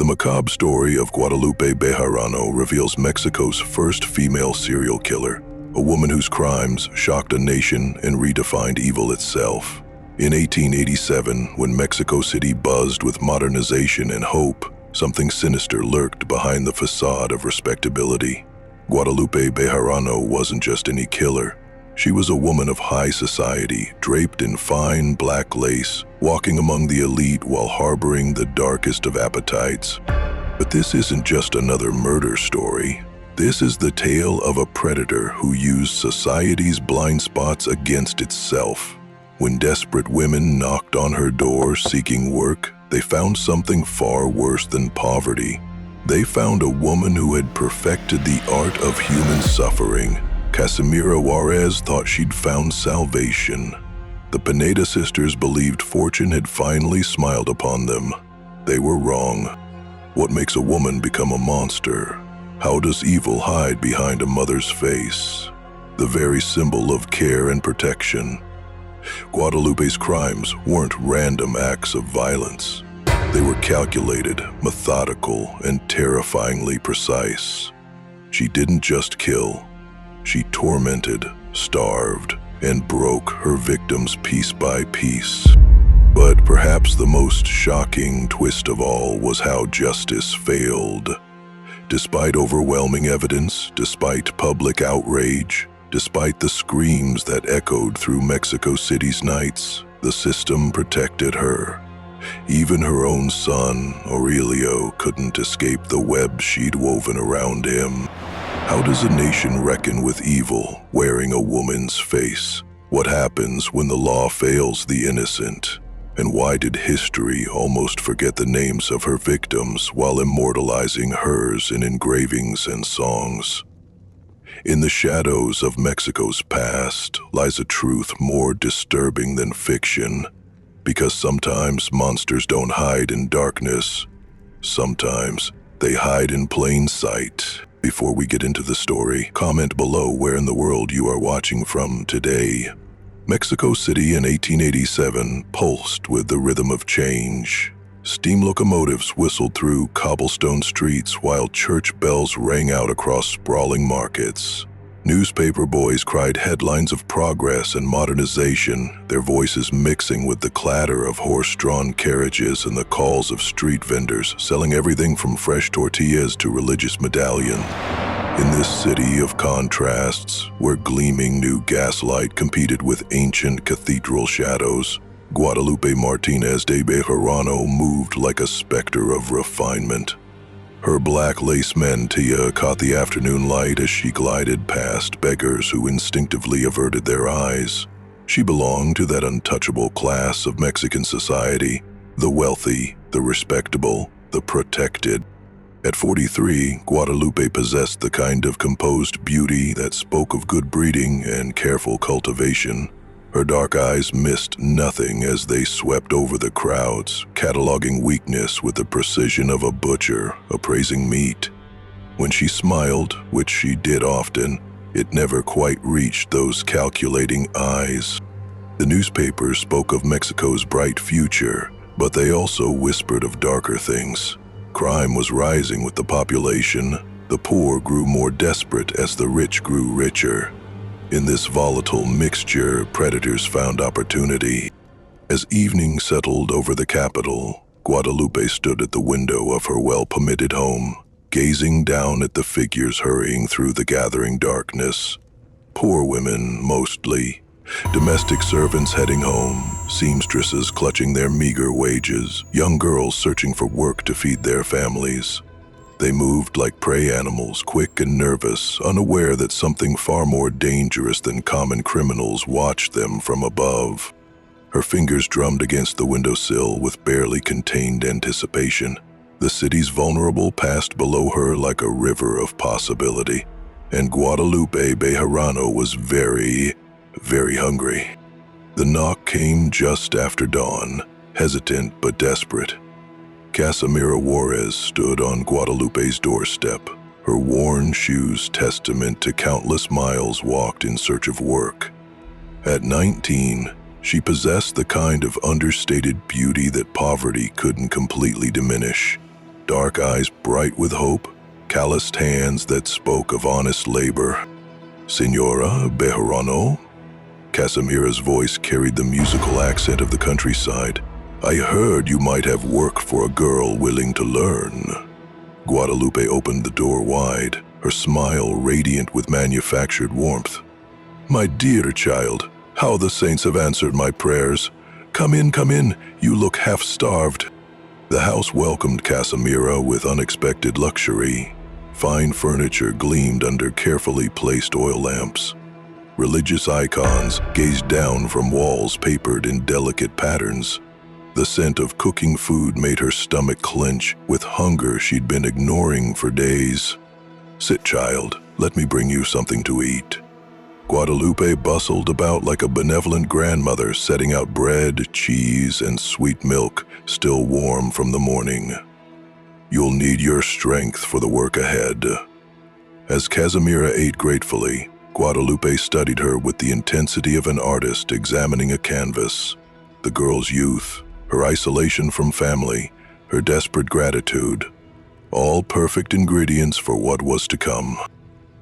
The macabre story of Guadalupe Bejarano reveals Mexico's first female serial killer, a woman whose crimes shocked a nation and redefined evil itself. In 1887, when Mexico City buzzed with modernization and hope, something sinister lurked behind the facade of respectability. Guadalupe Bejarano wasn't just any killer. She was a woman of high society, draped in fine black lace, walking among the elite while harboring the darkest of appetites. But this isn't just another murder story. This is the tale of a predator who used society's blind spots against itself. When desperate women knocked on her door seeking work, they found something far worse than poverty. They found a woman who had perfected the art of human suffering. Casimira Juarez thought she'd found salvation. The Pineda sisters believed fortune had finally smiled upon them. They were wrong. What makes a woman become a monster? How does evil hide behind a mother's face? The very symbol of care and protection. Guadalupe's crimes weren't random acts of violence. They were calculated, methodical, and terrifyingly precise. She didn't just kill. She tormented, starved, and broke her victims piece by piece. But perhaps the most shocking twist of all was how justice failed. Despite overwhelming evidence, despite public outrage, despite the screams that echoed through Mexico City's nights, the system protected her. Even her own son, Aurelio, couldn't escape the web she'd woven around him. How does a nation reckon with evil wearing a woman's face? What happens when the law fails the innocent? And why did history almost forget the names of her victims while immortalizing hers in engravings and songs? In the shadows of Mexico's past lies a truth more disturbing than fiction. Because sometimes monsters don't hide in darkness. Sometimes they hide in plain sight. Before we get into the story, comment below where in the world you are watching from today. Mexico City in 1887 pulsed with the rhythm of change. Steam locomotives whistled through cobblestone streets while church bells rang out across sprawling markets. Newspaper boys cried headlines of progress and modernization, their voices mixing with the clatter of horse-drawn carriages and the calls of street vendors selling everything from fresh tortillas to religious medallions. In this city of contrasts, where gleaming new gaslight competed with ancient cathedral shadows, Guadalupe Martinez de Bejarano moved like a specter of refinement. Her black lace mantilla caught the afternoon light as she glided past beggars who instinctively averted their eyes. She belonged to that untouchable class of Mexican society, the wealthy, the respectable, the protected. At 43, Guadalupe possessed the kind of composed beauty that spoke of good breeding and careful cultivation. Her dark eyes missed nothing as they swept over the crowds, cataloging weakness with the precision of a butcher appraising meat. When she smiled, which she did often, it never quite reached those calculating eyes. The newspapers spoke of Mexico's bright future, but they also whispered of darker things. Crime was rising with the population. The poor grew more desperate as the rich grew richer. In this volatile mixture, predators found opportunity. As evening settled over the capital, Guadalupe stood at the window of her well-permitted home, gazing down at the figures hurrying through the gathering darkness. Poor women, mostly. Domestic servants heading home, seamstresses clutching their meager wages, young girls searching for work to feed their families. They moved like prey animals, quick and nervous, unaware that something far more dangerous than common criminals watched them from above. Her fingers drummed against the windowsill with barely contained anticipation. The city's vulnerable passed below her like a river of possibility, and Guadalupe Bejarano was very hungry. The knock came just after dawn, hesitant but desperate. Casimira Juarez stood on Guadalupe's doorstep, her worn shoes testament to countless miles walked in search of work. At 19, she possessed the kind of understated beauty that poverty couldn't completely diminish. dark eyes bright with hope, calloused hands that spoke of honest labor. "Senora Bejarano?" Casimira's voice carried the musical accent of the countryside. "I heard you might have work for a girl willing to learn." Guadalupe opened the door wide, her smile radiant with manufactured warmth. "My dear child, how the saints have answered my prayers. Come in, you look half-starved." The house welcomed Casimira with unexpected luxury. Fine furniture gleamed under carefully placed oil lamps. Religious icons gazed down from walls papered in delicate patterns. The scent of cooking food made her stomach clench with hunger she'd been ignoring for days. "Sit, child, let me bring you something to eat." Guadalupe bustled about like a benevolent grandmother, setting out bread, cheese, and sweet milk, still warm from the morning. "You'll need your strength for the work ahead." As Casimira ate gratefully, Guadalupe studied her with the intensity of an artist examining a canvas. The girl's youth, her isolation from family, her desperate gratitude, all perfect ingredients for what was to come.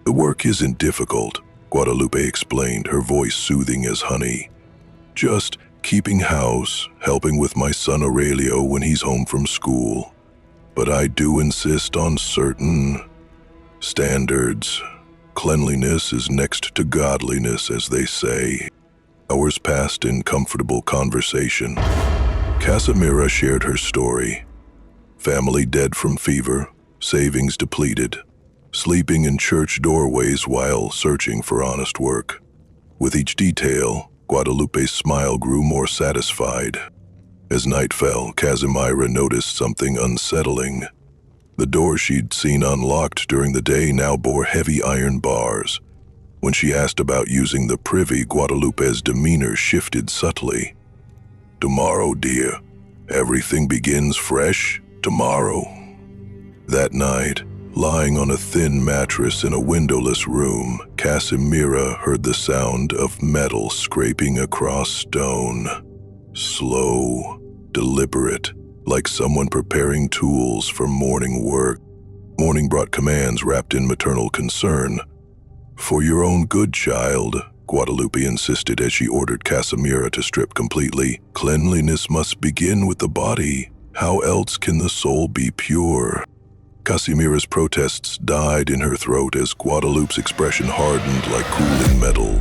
"The work isn't difficult," Guadalupe explained, her voice soothing as honey. "Just keeping house, helping with my son Aurelio when he's home from school. But I do insist on certain standards. Cleanliness is next to godliness, as they say." Hours passed in comfortable conversation. Casimira shared her story. Family dead from fever, savings depleted, sleeping in church doorways while searching for honest work. With each detail, Guadalupe's smile grew more satisfied. As night fell, Casimira noticed something unsettling. The door she'd seen unlocked during the day now bore heavy iron bars. When she asked about using the privy, Guadalupe's demeanor shifted subtly. "Tomorrow, dear. Everything begins fresh tomorrow." That night, lying on a thin mattress in a windowless room, Casimira heard the sound of metal scraping across stone. Slow, deliberate, like someone preparing tools for morning work. Morning brought commands wrapped in maternal concern. "For your own good, child," Guadalupe insisted as she ordered Casimira to strip completely. "Cleanliness must begin with the body. How else can the soul be pure?" Casimira's protests died in her throat as Guadalupe's expression hardened like cooling metal.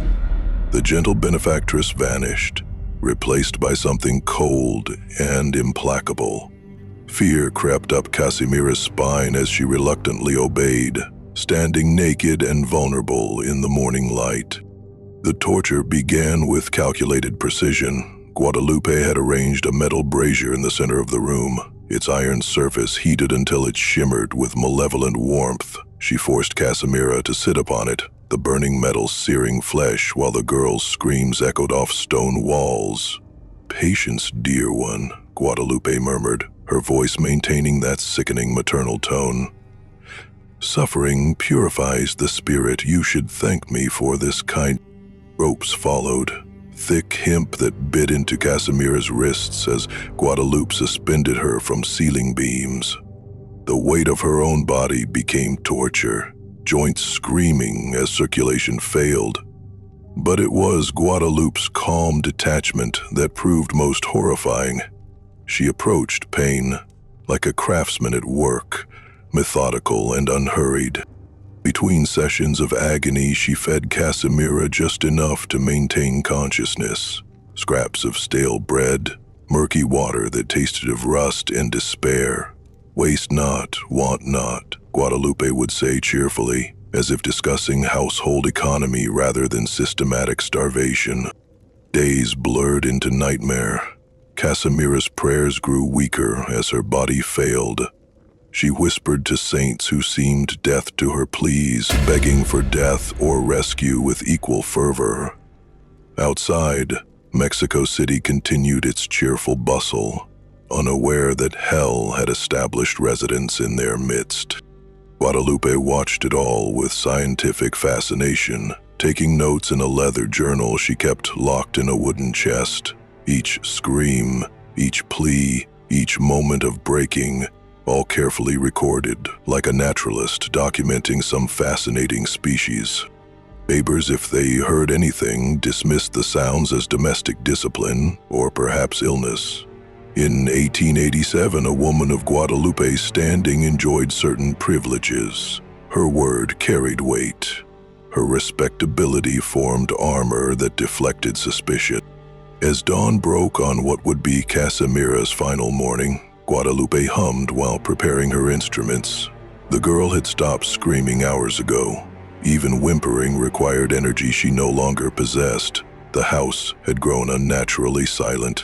The gentle benefactress vanished, replaced by something cold and implacable. Fear crept up Casimira's spine as she reluctantly obeyed, standing naked and vulnerable in the morning light. The torture began with calculated precision. Guadalupe had arranged a metal brazier in the center of the room, its iron surface heated until it shimmered with malevolent warmth. She forced Casimira to sit upon it, the burning metal searing flesh while the girl's screams echoed off stone walls. "Patience, dear one," Guadalupe murmured, her voice maintaining that sickening maternal tone. "Suffering purifies the spirit. You should thank me for this kind." Ropes followed, thick hemp that bit into Casimira's wrists as Guadalupe suspended her from ceiling beams. The weight of her own body became torture, joints screaming as circulation failed. But it was Guadalupe's calm detachment that proved most horrifying. She approached pain like a craftsman at work, methodical and unhurried. Between sessions of agony, she fed Casimira just enough to maintain consciousness. Scraps of stale bread, murky water that tasted of rust and despair. "Waste not, want not," Guadalupe would say cheerfully, as if discussing household economy rather than systematic starvation. Days blurred into nightmare. Casimira's prayers grew weaker as her body failed. She whispered to saints who seemed deaf to her pleas, begging for death or rescue with equal fervor. Outside, Mexico City continued its cheerful bustle, unaware that hell had established residence in their midst. Guadalupe watched it all with scientific fascination, taking notes in a leather journal she kept locked in a wooden chest. Each scream, each plea, each moment of breaking all carefully recorded, like a naturalist documenting some fascinating species. Neighbors, if they heard anything, dismissed the sounds as domestic discipline or perhaps illness. In 1887, a woman of Guadalupe standing enjoyed certain privileges. Her word carried weight. Her respectability formed armor that deflected suspicion. As dawn broke on what would be Casimira's final morning, Guadalupe hummed while preparing her instruments. The girl had stopped screaming hours ago. Even whimpering required energy she no longer possessed. The house had grown unnaturally silent.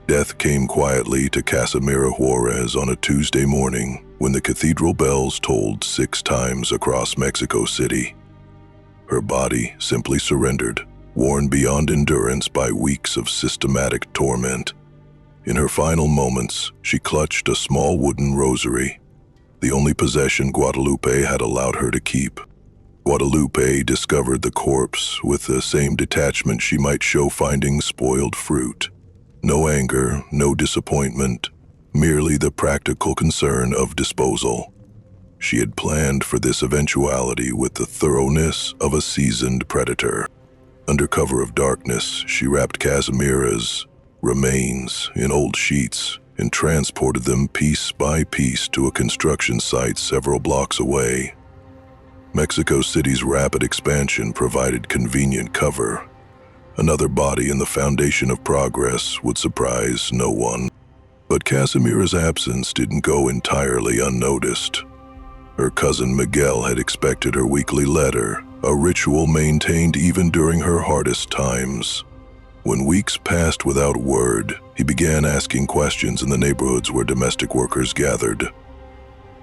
Death came quietly to Casimira Juarez on a Tuesday morning when the cathedral bells tolled 6 times across Mexico City. Her body simply surrendered, worn beyond endurance by weeks of systematic torment. In her final moments, she clutched a small wooden rosary, the only possession Guadalupe had allowed her to keep. Guadalupe discovered the corpse with the same detachment she might show finding spoiled fruit. No anger, no disappointment, merely the practical concern of disposal. She had planned for this eventuality with the thoroughness of a seasoned predator. Under cover of darkness, she wrapped Casimira's remains in old sheets and transported them piece by piece to a construction site several blocks away. Mexico City's rapid expansion provided convenient cover. Another body in the foundation of progress would surprise no one. But Casimira's absence didn't go entirely unnoticed. Her cousin Miguel had expected her weekly letter, a ritual maintained even during her hardest times. When weeks passed without word, he began asking questions in the neighborhoods where domestic workers gathered.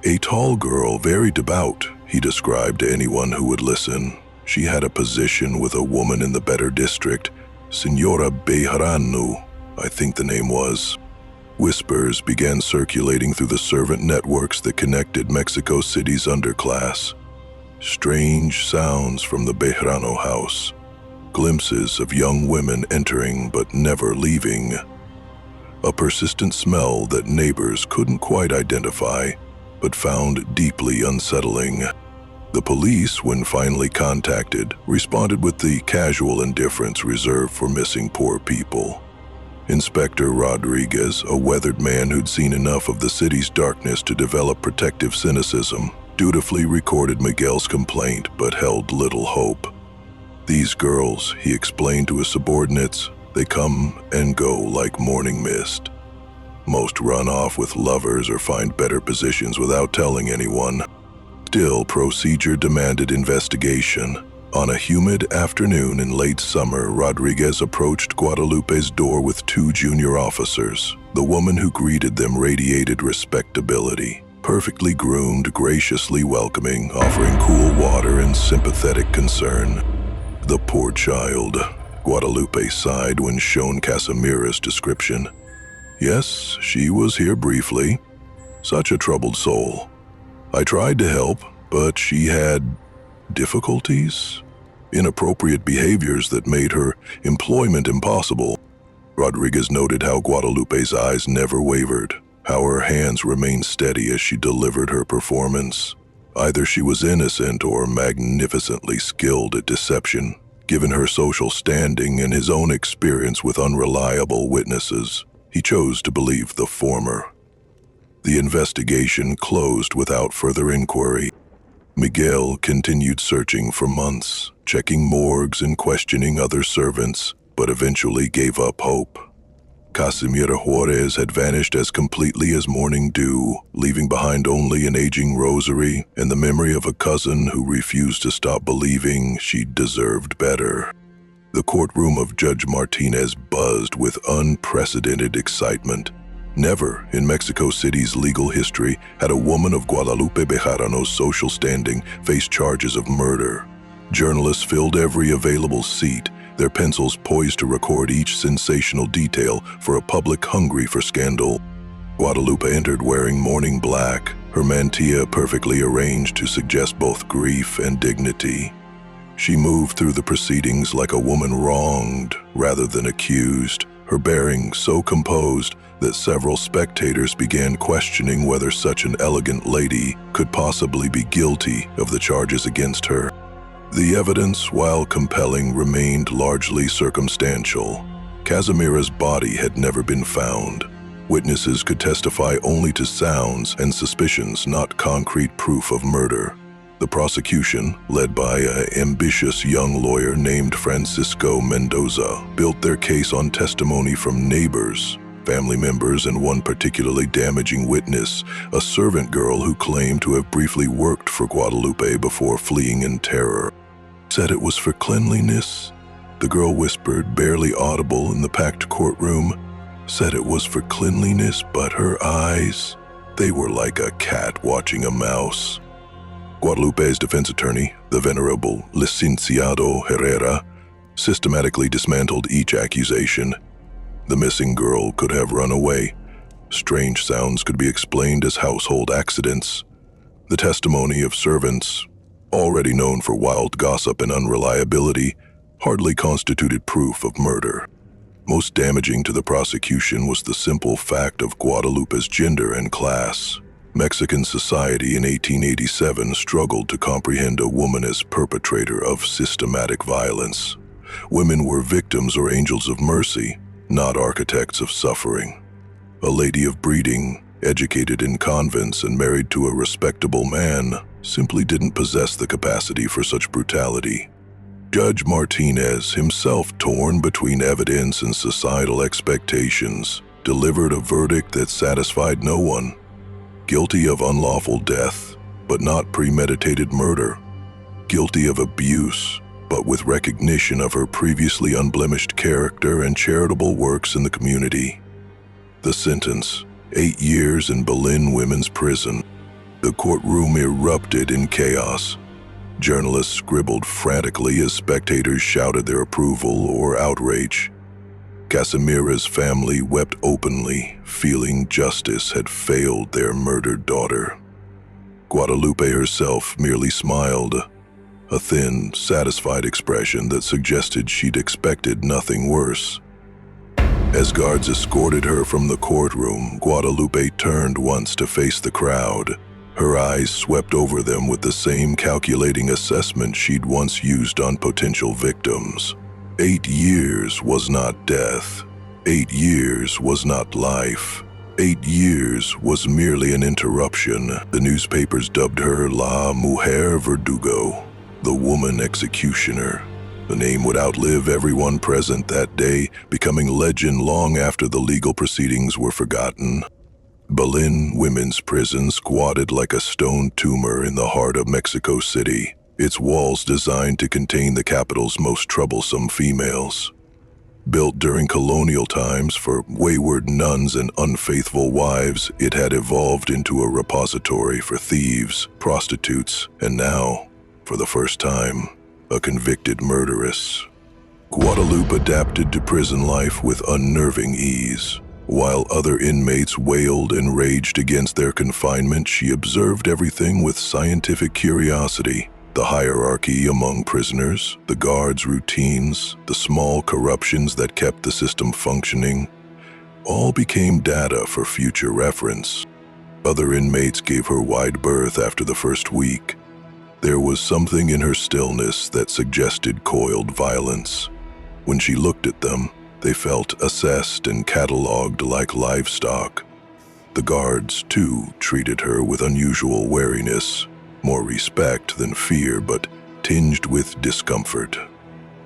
A tall girl, very devout, he described to anyone who would listen. She had a position with a woman in the better district, Señora Bejarano, I think the name was. Whispers began circulating through the servant networks that connected Mexico City's underclass. Strange sounds from the Bejarano house. Glimpses of young women entering but never leaving. A persistent smell that neighbors couldn't quite identify, but found deeply unsettling. The police, when finally contacted, responded with the casual indifference reserved for missing poor people. Inspector Rodriguez, a weathered man who'd seen enough of the city's darkness to develop protective cynicism, dutifully recorded Miguel's complaint but held little hope. These girls, he explained to his subordinates, they come and go like morning mist. Most run off with lovers or find better positions without telling anyone. Still, procedure demanded investigation. On a humid afternoon in late summer, Rodriguez approached Guadalupe's door with 2 junior officers. The woman who greeted them radiated respectability. Perfectly groomed, graciously welcoming, offering cool water and sympathetic concern. The poor child, Guadalupe sighed when shown Casimira's description. Yes, she was here briefly. Such a troubled soul. I tried to help, but she had difficulties? Inappropriate behaviors that made her employment impossible. Rodriguez noted how Guadalupe's eyes never wavered, how her hands remained steady as she delivered her performance. Either she was innocent or magnificently skilled at deception, given her social standing and his own experience with unreliable witnesses. He chose to believe the former. The investigation closed without further inquiry. Miguel continued searching for months, checking morgues and questioning other servants, but eventually gave up hope. Casimira Juarez had vanished as completely as morning dew, leaving behind only an aging rosary and the memory of a cousin who refused to stop believing she deserved better. The courtroom of Judge Martinez buzzed with unprecedented excitement. Never in Mexico City's legal history had a woman of Guadalupe Bejarano's social standing faced charges of murder. Journalists filled every available seat, their pencils poised to record each sensational detail for a public hungry for scandal. Guadalupe entered wearing mourning black, her mantilla perfectly arranged to suggest both grief and dignity. She moved through the proceedings like a woman wronged rather than accused, her bearing so composed that several spectators began questioning whether such an elegant lady could possibly be guilty of the charges against her. The evidence, while compelling, remained largely circumstantial. Casimira's body had never been found. Witnesses could testify only to sounds and suspicions, not concrete proof of murder. The prosecution, led by an ambitious young lawyer named Francisco Mendoza, built their case on testimony from neighbors, family members, and one particularly damaging witness, a servant girl who claimed to have briefly worked for Guadalupe before fleeing in terror. Said it was for cleanliness, the girl whispered, barely audible in the packed courtroom. Said it was for cleanliness, but her eyes, they were like a cat watching a mouse. Guadalupe's defense attorney, the venerable Licenciado Herrera, systematically dismantled each accusation. The missing girl could have run away. Strange sounds could be explained as household accidents. The testimony of servants, already known for wild gossip and unreliability, hardly constituted proof of murder. Most damaging to the prosecution was the simple fact of Guadalupe's gender and class. Mexican society in 1887 struggled to comprehend a woman as perpetrator of systematic violence. Women were victims or angels of mercy, not architects of suffering. A lady of breeding, educated in convents and married to a respectable man, simply didn't possess the capacity for such brutality. Judge Martinez, himself torn between evidence and societal expectations, delivered a verdict that satisfied no one. Guilty of unlawful death, but not premeditated murder. Guilty of abuse, but with recognition of her previously unblemished character and charitable works in the community. The sentence, 8 years in Berlin Women's Prison. The courtroom erupted in chaos. Journalists scribbled frantically as spectators shouted their approval or outrage. Casimira's family wept openly, feeling justice had failed their murdered daughter. Guadalupe herself merely smiled, a thin, satisfied expression that suggested she'd expected nothing worse. As guards escorted her from the courtroom, Guadalupe turned once to face the crowd. Her eyes swept over them with the same calculating assessment she'd once used on potential victims. 8 years was not death. 8 years was not life. 8 years was merely an interruption. The newspapers dubbed her La Mujer Verdugo, the woman executioner. The name would outlive everyone present that day, becoming legend long after the legal proceedings were forgotten. Berlin Women's Prison squatted like a stone tumor in the heart of Mexico City, its walls designed to contain the capital's most troublesome females. Built during colonial times for wayward nuns and unfaithful wives, it had evolved into a repository for thieves, prostitutes, and now, for the first time, a convicted murderess. Guadalupe adapted to prison life with unnerving ease. While other inmates wailed and raged against their confinement, she observed everything with scientific curiosity. The hierarchy among prisoners, the guards' routines, the small corruptions that kept the system functioning, all became data for future reference. Other inmates gave her wide berth after the first week. There was something in her stillness that suggested coiled violence. When she looked at them, they felt assessed and catalogued like livestock. The guards, too, treated her with unusual wariness, more respect than fear, but tinged with discomfort.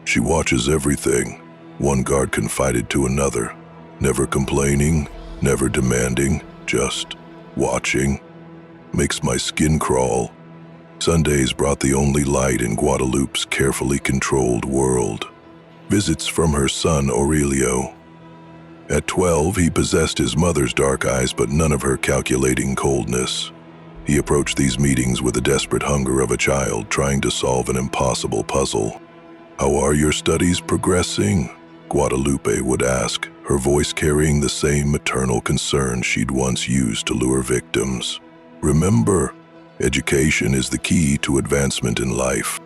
She watches everything, one guard confided to another, never complaining, never demanding, just watching. Makes my skin crawl. Sundays brought the only light in Guadalupe's carefully controlled world. Visits from her son Aurelio. At 12, he possessed his mother's dark eyes, but none of her calculating coldness. He approached these meetings with the desperate hunger of a child trying to solve an impossible puzzle. "How are your studies progressing?" Guadalupe would ask, her voice carrying the same maternal concern she'd once used to lure victims. "Remember, education is the key to advancement in life."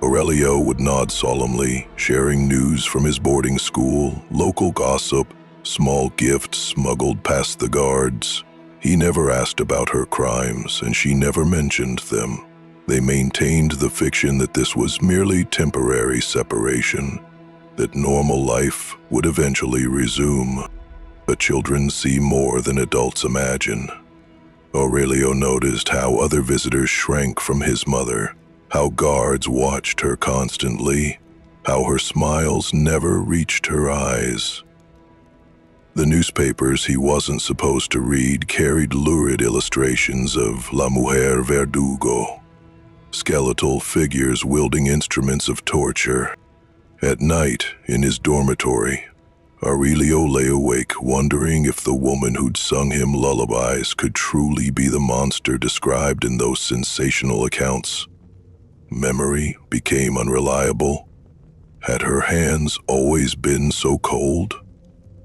Aurelio would nod solemnly, sharing news from his boarding school, local gossip, small gifts smuggled past the guards. He never asked about her crimes, and she never mentioned them. They maintained the fiction that this was merely temporary separation, that normal life would eventually resume. But children see more than adults imagine. Aurelio noticed how other visitors shrank from his mother, how guards watched her constantly, how her smiles never reached her eyes. The newspapers he wasn't supposed to read carried lurid illustrations of La Mujer Verdugo, skeletal figures wielding instruments of torture. At night, in his dormitory, Aurelio lay awake wondering if the woman who'd sung him lullabies could truly be the monster described in those sensational accounts. Memory became unreliable. Had her hands always been so cold?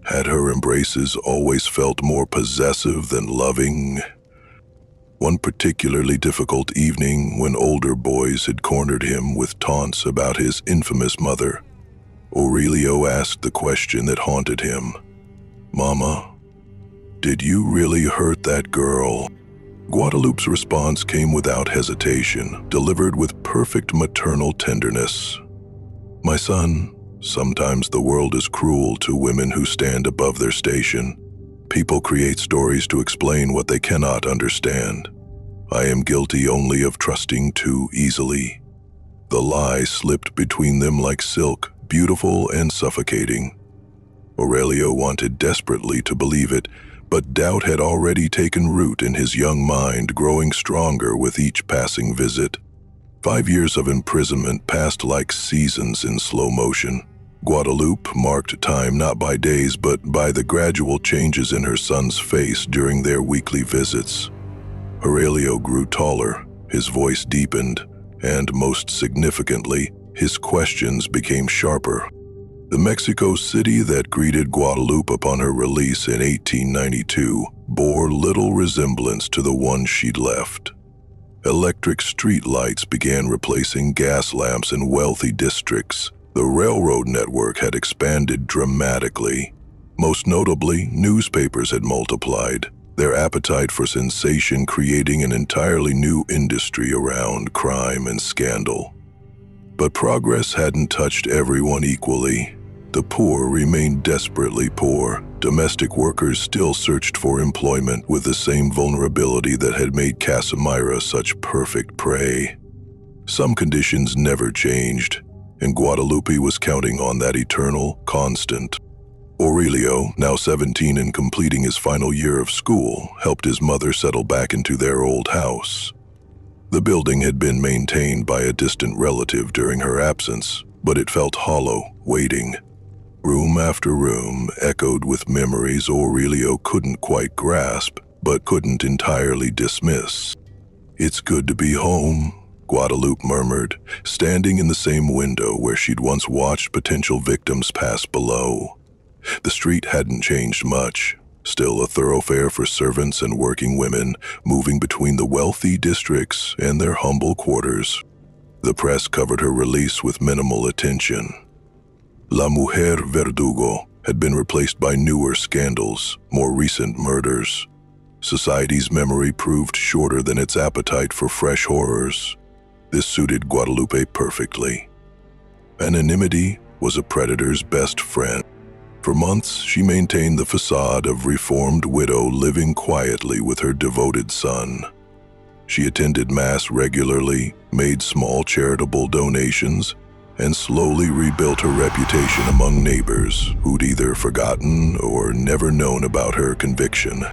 Had her embraces always felt more possessive than loving? One particularly difficult evening, when older boys had cornered him with taunts about his infamous mother, Aurelio asked the question that haunted him. "Mama, did you really hurt that girl?" Guadalupe's response came without hesitation, delivered with perfect maternal tenderness. "My son, sometimes the world is cruel to women who stand above their station. People create stories to explain what they cannot understand. I am guilty only of trusting too easily." The lie slipped between them like silk, beautiful and suffocating. Aurelio wanted desperately to believe it, but doubt had already taken root in his young mind, growing stronger with each passing visit. 5 years of imprisonment passed like seasons in slow motion. Guadalupe marked time not by days but by the gradual changes in her son's face during their weekly visits. Aurelio grew taller, his voice deepened, and most significantly, his questions became sharper. The Mexico City that greeted Guadalupe upon her release in 1892 bore little resemblance to the one she'd left. Electric street lights began replacing gas lamps in wealthy districts. The railroad network had expanded dramatically. Most notably, newspapers had multiplied, their appetite for sensation creating an entirely new industry around crime and scandal. But progress hadn't touched everyone equally. The poor remained desperately poor. Domestic workers still searched for employment with the same vulnerability that had made Casimira such perfect prey. Some conditions never changed, and Guadalupe was counting on that eternal constant. Aurelio, now 17 and completing his final year of school, helped his mother settle back into their old house. The building had been maintained by a distant relative during her absence, but it felt hollow, waiting. Room after room echoed with memories Aurelio couldn't quite grasp, but couldn't entirely dismiss. "It's good to be home," Guadalupe murmured, standing in the same window where she'd once watched potential victims pass below. The street hadn't changed much, still a thoroughfare for servants and working women, moving between the wealthy districts and their humble quarters. The press covered her release with minimal attention. La Mujer Verdugo had been replaced by newer scandals, more recent murders. Society's memory proved shorter than its appetite for fresh horrors. This suited Guadalupe perfectly. Anonymity was a predator's best friend. For months, she maintained the facade of reformed widow living quietly with her devoted son. She attended Mass regularly, made small charitable donations, and slowly rebuilt her reputation among neighbors who'd either forgotten or never known about her conviction.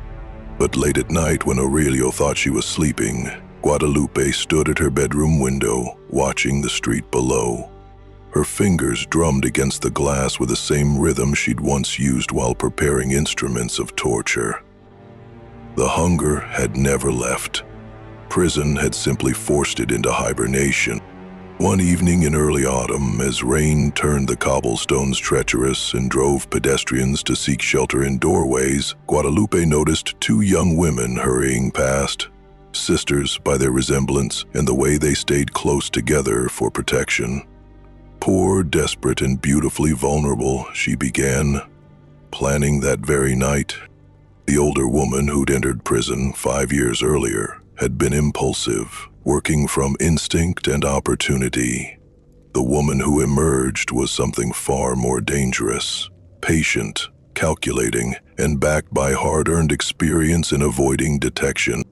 But late at night, when Aurelio thought she was sleeping, Guadalupe stood at her bedroom window, watching the street below. Her fingers drummed against the glass with the same rhythm she'd once used while preparing instruments of torture. The hunger had never left. Prison had simply forced it into hibernation. One evening in early autumn, as rain turned the cobblestones treacherous and drove pedestrians to seek shelter in doorways, Guadalupe noticed 2 young women hurrying past, sisters by their resemblance and the way they stayed close together for protection. "Poor, desperate, and beautifully vulnerable," she began. planning that very night. The older woman who'd entered prison 5 years earlier had been impulsive, working from instinct and opportunity. The woman who emerged was something far more dangerous, patient, calculating, and backed by hard-earned experience in avoiding detection.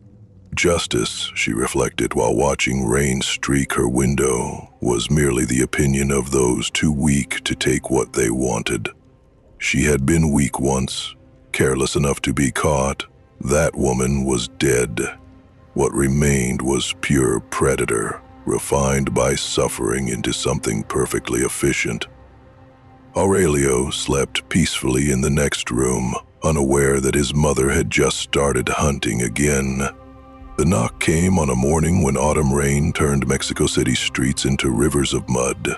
Justice, she reflected while watching rain streak her window, was merely the opinion of those too weak to take what they wanted. She had been weak once, careless enough to be caught. That woman was dead. What remained was pure predator, refined by suffering into something perfectly efficient. Aurelio slept peacefully in the next room, unaware that his mother had just started hunting again. The knock came on a morning when autumn rain turned Mexico City's streets into rivers of mud.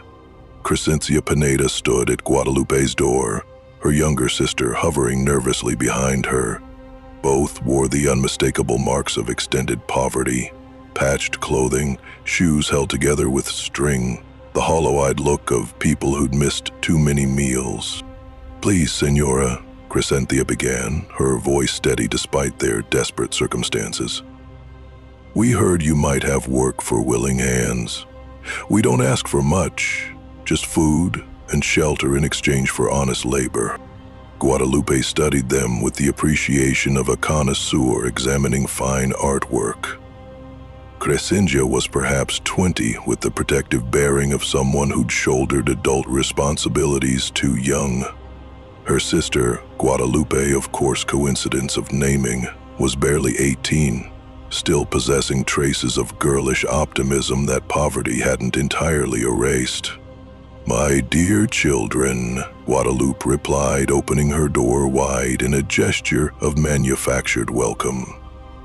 Crescencia Pineda stood at Guadalupe's door, her younger sister hovering nervously behind her. Both wore the unmistakable marks of extended poverty: patched clothing, shoes held together with string, the hollow-eyed look of people who'd missed too many meals. "Please, Senora," Crescencia began, her voice steady despite their desperate circumstances. "We heard you might have work for willing hands. We don't ask for much, just food and shelter in exchange for honest labor." Guadalupe studied them with the appreciation of a connoisseur examining fine artwork. Crescencia was perhaps 20, with the protective bearing of someone who'd shouldered adult responsibilities too young. Her sister, Guadalupe, of course coincidence of naming, was barely 18, still possessing traces of girlish optimism that poverty hadn't entirely erased. "My dear children," Guadalupe replied, opening her door wide in a gesture of manufactured welcome.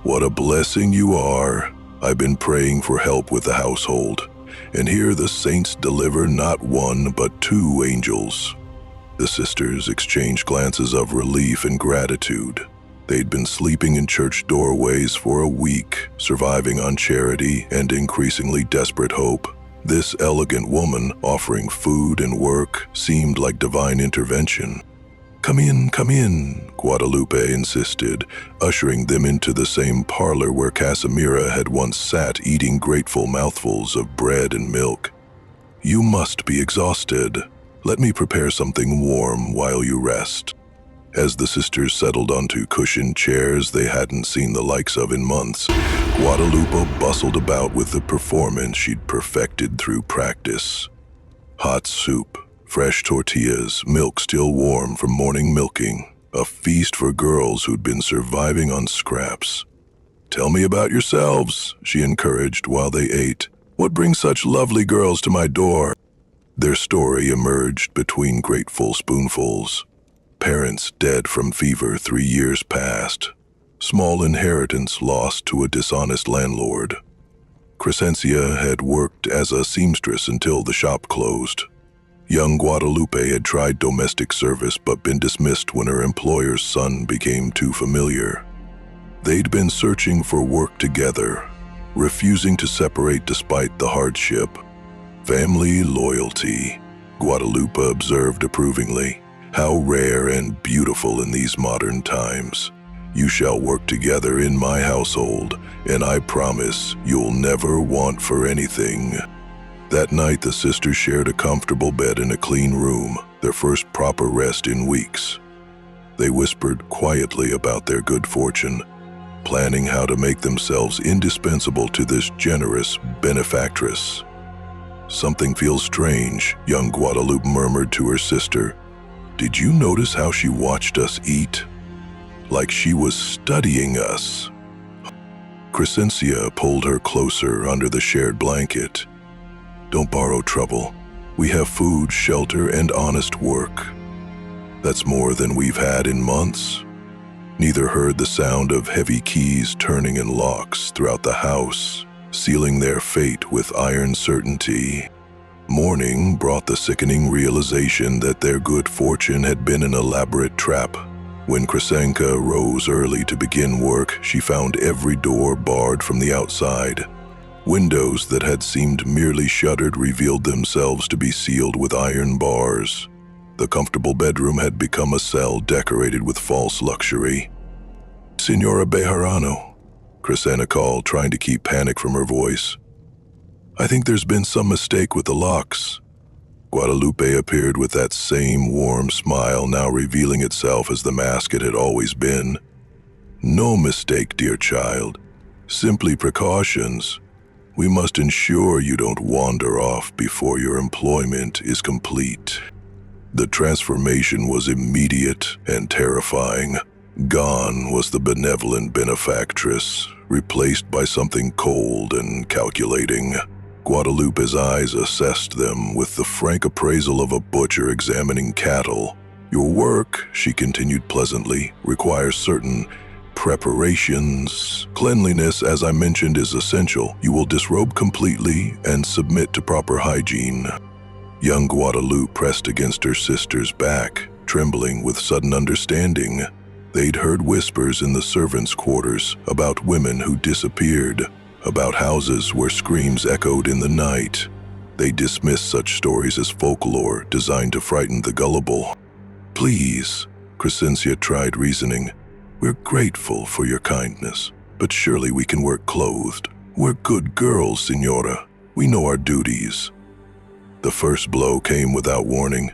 "What a blessing you are. I've been praying for help with the household, and here the saints deliver not one but 2 angels." The sisters exchanged glances of relief and gratitude. They'd been sleeping in church doorways for a week, surviving on charity and increasingly desperate hope. This elegant woman offering food and work seemed like divine intervention. Come in," Guadalupe insisted, ushering them into the same parlor where Casimira had once sat eating grateful mouthfuls of bread and milk. "You must be exhausted. Let me prepare something warm while you rest." As the sisters settled onto cushioned chairs they hadn't seen the likes of in months, Guadalupe bustled about with the performance she'd perfected through practice. Hot soup, fresh tortillas, milk still warm from morning milking, a feast for girls who'd been surviving on scraps. "Tell me about yourselves," she encouraged while they ate. "What brings such lovely girls to my door?" Their story emerged between grateful spoonfuls. Parents dead from fever 3 years past. Small inheritance lost to a dishonest landlord. Crescencia had worked as a seamstress until the shop closed. Young Guadalupe had tried domestic service but been dismissed when her employer's son became too familiar. They'd been searching for work together, refusing to separate despite the hardship. Family loyalty, Guadalupe observed approvingly. How rare and beautiful in these modern times. You shall work together in my household, and I promise you'll never want for anything. That night, the sisters shared a comfortable bed in a clean room, their first proper rest in weeks. They whispered quietly about their good fortune, planning how to make themselves indispensable to this generous benefactress. "Something feels strange," young Guadalupe murmured to her sister. "Did you notice how she watched us eat? Like she was studying us." Crescencia pulled her closer under the shared blanket. "Don't borrow trouble. We have food, shelter, and honest work. That's more than we've had in months." Neither heard the sound of heavy keys turning in locks throughout the house, sealing their fate with iron certainty. Morning brought the sickening realization that their good fortune had been an elaborate trap. When Crescencia rose early to begin work, she found every door barred from the outside. Windows that had seemed merely shuttered revealed themselves to be sealed with iron bars. The comfortable bedroom had become a cell decorated with false luxury. "Signora Bejarano," Crisena called, trying to keep panic from her voice. "I think there's been some mistake with the locks." Guadalupe appeared with that same warm smile, now revealing itself as the mask it had always been. "No mistake, dear child. Simply precautions. We must ensure you don't wander off before your employment is complete." The transformation was immediate and terrifying. Gone was the benevolent benefactress, replaced by something cold and calculating. Guadalupe's eyes assessed them with the frank appraisal of a butcher examining cattle. "Your work," she continued pleasantly, "requires certain preparations. Cleanliness, as I mentioned, is essential. You will disrobe completely and submit to proper hygiene." Young Guadalupe pressed against her sister's back, trembling with sudden understanding. They'd heard whispers in the servants' quarters about women who disappeared, about houses where screams echoed in the night. They dismissed such stories as folklore designed to frighten the gullible. "Please," Crescencia tried reasoning, "we're grateful for your kindness, but surely we can work clothed. We're good girls, Signora. We know our duties." The first blow came without warning,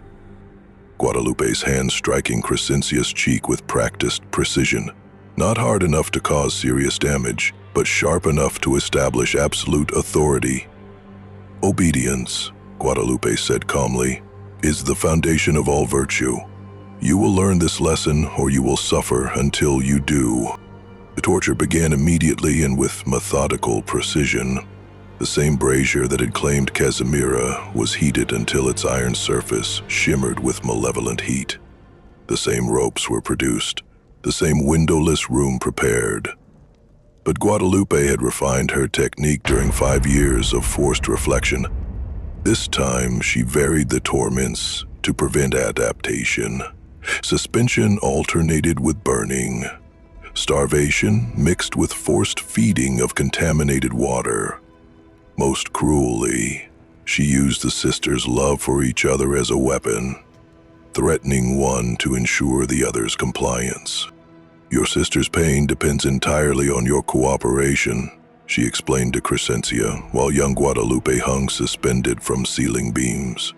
Guadalupe's hand striking Crescencia's cheek with practiced precision. Not hard enough to cause serious damage, but sharp enough to establish absolute authority. "Obedience," Guadalupe said calmly, "is the foundation of all virtue. You will learn this lesson, or you will suffer until you do." The torture began immediately and with methodical precision. The same brazier that had claimed Casimira was heated until its iron surface shimmered with malevolent heat. The same ropes were produced, the same windowless room prepared. But Guadalupe had refined her technique during 5 years of forced reflection. This time, she varied the torments to prevent adaptation. Suspension alternated with burning. Starvation mixed with forced feeding of contaminated water. Most cruelly, she used the sisters' love for each other as a weapon, threatening one to ensure the other's compliance. "Your sister's pain depends entirely on your cooperation," she explained to Crescencia, while young Guadalupe hung suspended from ceiling beams.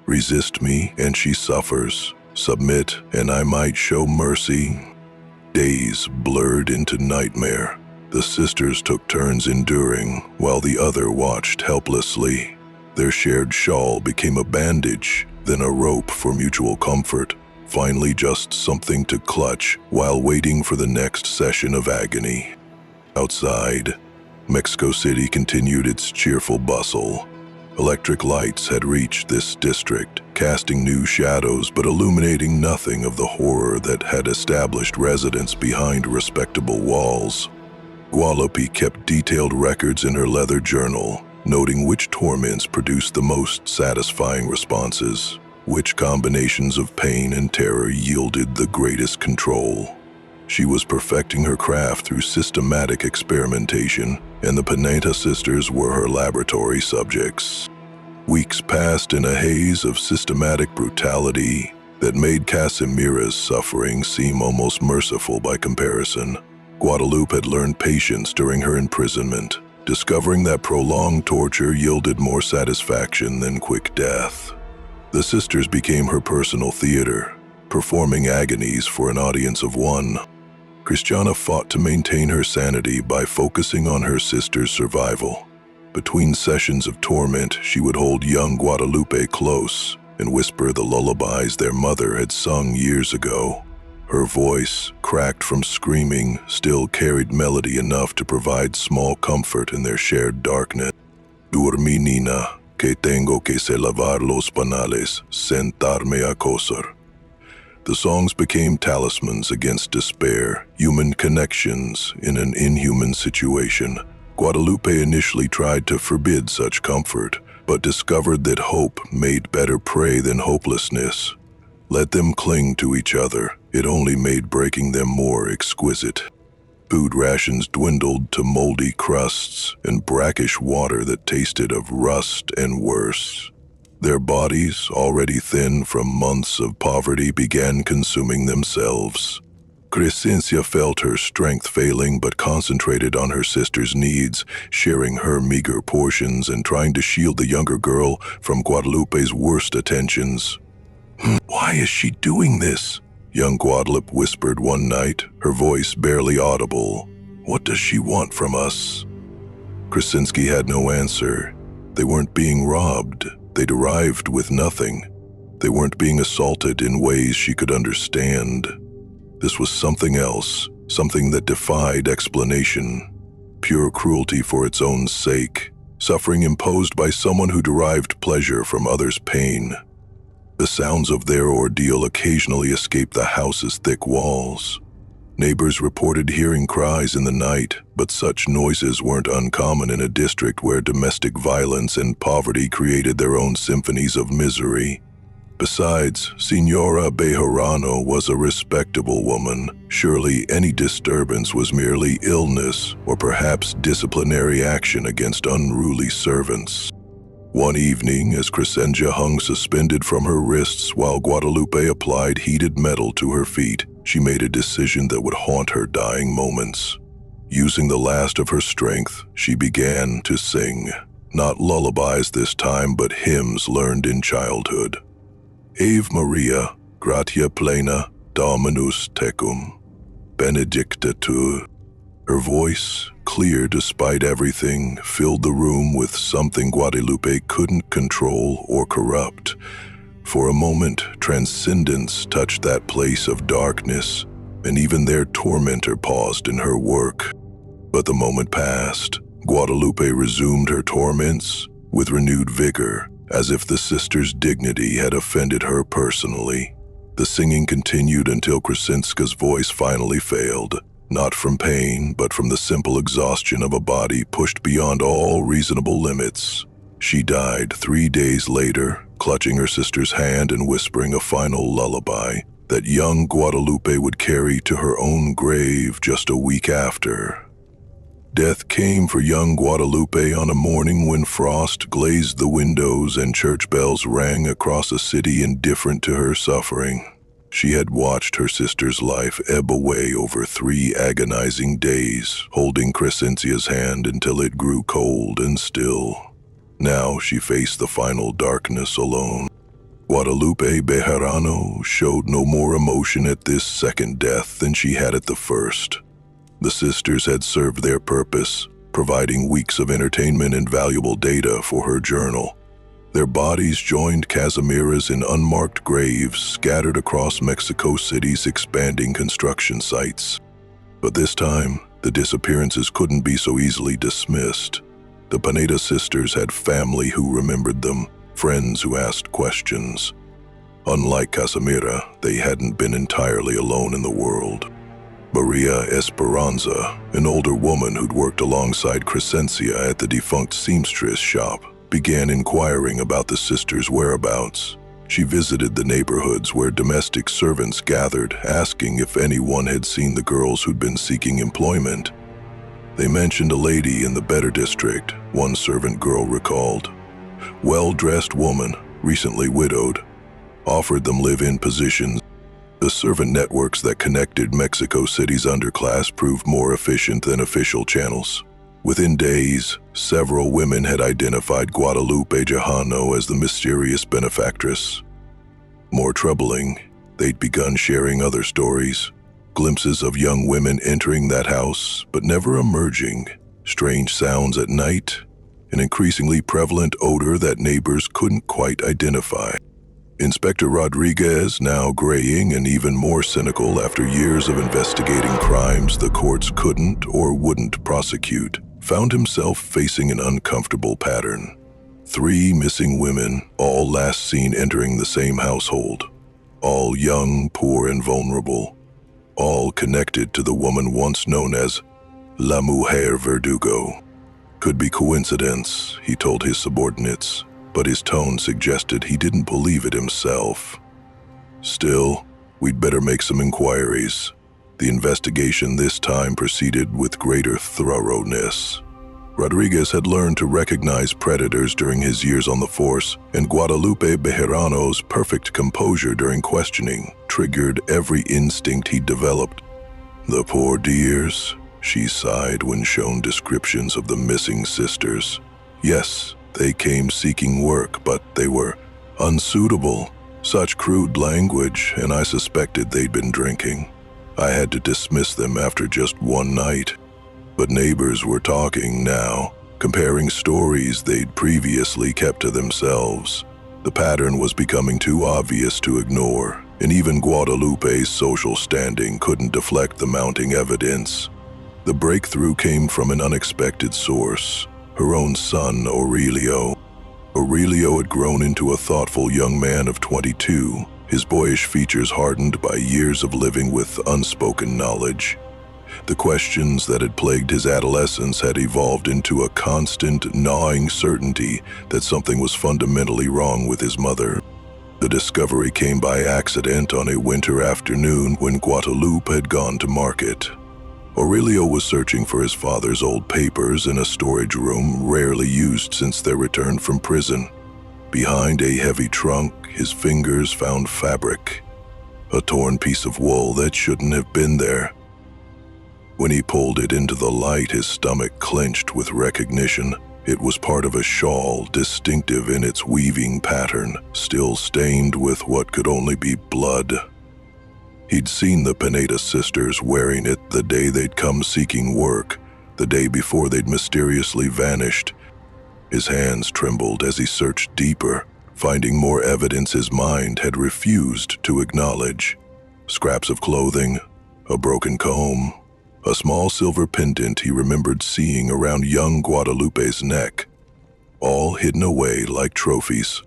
"Resist me, and she suffers. Submit, and I might show mercy." Days blurred into nightmare. The sisters took turns enduring, while the other watched helplessly. Their shared shawl became a bandage, then a rope for mutual comfort, finally just something to clutch while waiting for the next session of agony. Outside, Mexico City continued its cheerful bustle. Electric lights had reached this district, casting new shadows but illuminating nothing of the horror that had established residents behind respectable walls. Guadalupe kept detailed records in her leather journal, noting which torments produced the most satisfying responses, which combinations of pain and terror yielded the greatest control. She was perfecting her craft through systematic experimentation, and the Pineta sisters were her laboratory subjects. Weeks passed in a haze of systematic brutality that made Casimira's suffering seem almost merciful by comparison. Guadalupe had learned patience during her imprisonment, discovering that prolonged torture yielded more satisfaction than quick death. The sisters became her personal theater, performing agonies for an audience of one. Christiana fought to maintain her sanity by focusing on her sister's survival. Between sessions of torment, she would hold young Guadalupe close and whisper the lullabies their mother had sung years ago. Her voice, cracked from screaming, still carried melody enough to provide small comfort in their shared darkness. "Dormi, Nina, que tengo que se lavar los panales, sentarme a coser." The songs became talismans against despair, human connections in an inhuman situation. Guadalupe initially tried to forbid such comfort, but discovered that hope made better prey than hopelessness. Let them cling to each other. It only made breaking them more exquisite. Food rations dwindled to moldy crusts and brackish water that tasted of rust and worse. Their bodies, already thin from months of poverty, began consuming themselves. Crescencia felt her strength failing but concentrated on her sister's needs, sharing her meager portions and trying to shield the younger girl from Guadalupe's worst attentions. "Why is she doing this?" young Guadalupe whispered one night, her voice barely audible. "What does she want from us?" Krasinski had no answer. They weren't being robbed. They'd arrived with nothing. They weren't being assaulted in ways she could understand. This was something else, something that defied explanation. Pure cruelty for its own sake, suffering imposed by someone who derived pleasure from others' pain. The sounds of their ordeal occasionally escaped the house's thick walls. Neighbors reported hearing cries in the night, but such noises weren't uncommon in a district where domestic violence and poverty created their own symphonies of misery. Besides, Senora Bejarano was a respectable woman. Surely any disturbance was merely illness or perhaps disciplinary action against unruly servants. One evening, as Crescencia hung suspended from her wrists while Guadalupe applied heated metal to her feet, she made a decision that would haunt her dying moments. Using the last of her strength, she began to sing. Not lullabies this time, but hymns learned in childhood. Ave Maria, gratia plena, Dominus tecum, benedicta tu. Her voice, clear despite everything, filled the room with something Guadalupe couldn't control or corrupt. For a moment, transcendence touched that place of darkness, and even their tormentor paused in her work. But the moment passed. Guadalupe resumed her torments with renewed vigor, as if the sister's dignity had offended her personally. The singing continued until Crescenska's voice finally failed, not from pain, but from the simple exhaustion of a body pushed beyond all reasonable limits. She died 3 days later, clutching her sister's hand and whispering a final lullaby that young Guadalupe would carry to her own grave just a week after. Death came for young Guadalupe on a morning when frost glazed the windows and church bells rang across a city indifferent to her suffering. She had watched her sister's life ebb away over 3 agonizing days, holding Crescencia's hand until it grew cold and still. Now she faced the final darkness alone. Guadalupe Bejarano showed no more emotion at this second death than she had at the first. The sisters had served their purpose, providing weeks of entertainment and valuable data for her journal. Their bodies joined Casimira's in unmarked graves scattered across Mexico City's expanding construction sites. But this time, the disappearances couldn't be so easily dismissed. The Pineda sisters had family who remembered them, friends who asked questions. Unlike Casimira, they hadn't been entirely alone in the world. Maria Esperanza, an older woman who'd worked alongside Crescencia at the defunct seamstress shop, began inquiring about the sisters' whereabouts. She visited the neighborhoods where domestic servants gathered, asking if anyone had seen the girls who'd been seeking employment. They mentioned a lady in the Better District, one servant girl recalled. Well-dressed woman, recently widowed, offered them live-in positions. The servant networks that connected Mexico City's underclass proved more efficient than official channels. Within days, several women had identified Guadalupe Bejarano as the mysterious benefactress. More troubling, they'd begun sharing other stories, glimpses of young women entering that house but never emerging, strange sounds at night, an increasingly prevalent odor that neighbors couldn't quite identify. Inspector Rodriguez, now graying and even more cynical after years of investigating crimes the courts couldn't or wouldn't prosecute, found himself facing an uncomfortable pattern. 3 missing women, all last seen entering the same household. All young, poor, and vulnerable. All connected to the woman once known as La Mujer Verdugo. Could be coincidence, he told his subordinates, but his tone suggested he didn't believe it himself. Still, we'd better make some inquiries. The investigation this time proceeded with greater thoroughness. Rodriguez had learned to recognize predators during his years on the force, and Guadalupe Bejarano's perfect composure during questioning triggered every instinct he'd developed. "The poor dears," she sighed when shown descriptions of the missing sisters. Yes, they came seeking work, but they were unsuitable. Such crude language, and I suspected they'd been drinking. I had to dismiss them after just one night. But neighbors were talking now, comparing stories they'd previously kept to themselves. The pattern was becoming too obvious to ignore, and even Guadalupe's social standing couldn't deflect the mounting evidence. The breakthrough came from an unexpected source: her own son, Aurelio. Aurelio had grown into a thoughtful young man of 22, his boyish features hardened by years of living with unspoken knowledge. The questions that had plagued his adolescence had evolved into a constant, gnawing certainty that something was fundamentally wrong with his mother. The discovery came by accident on a winter afternoon when Guadalupe had gone to market. Aurelio was searching for his father's old papers in a storage room rarely used since their return from prison. Behind a heavy trunk, his fingers found fabric, a torn piece of wool that shouldn't have been there. When he pulled it into the light, his stomach clenched with recognition. It was part of a shawl, distinctive in its weaving pattern, still stained with what could only be blood. He'd seen the Pineda sisters wearing it the day they'd come seeking work, the day before they'd mysteriously vanished. His hands trembled as he searched deeper, finding more evidence his mind had refused to acknowledge. Scraps of clothing, a broken comb, a small silver pendant he remembered seeing around young Guadalupe's neck, all hidden away like trophies.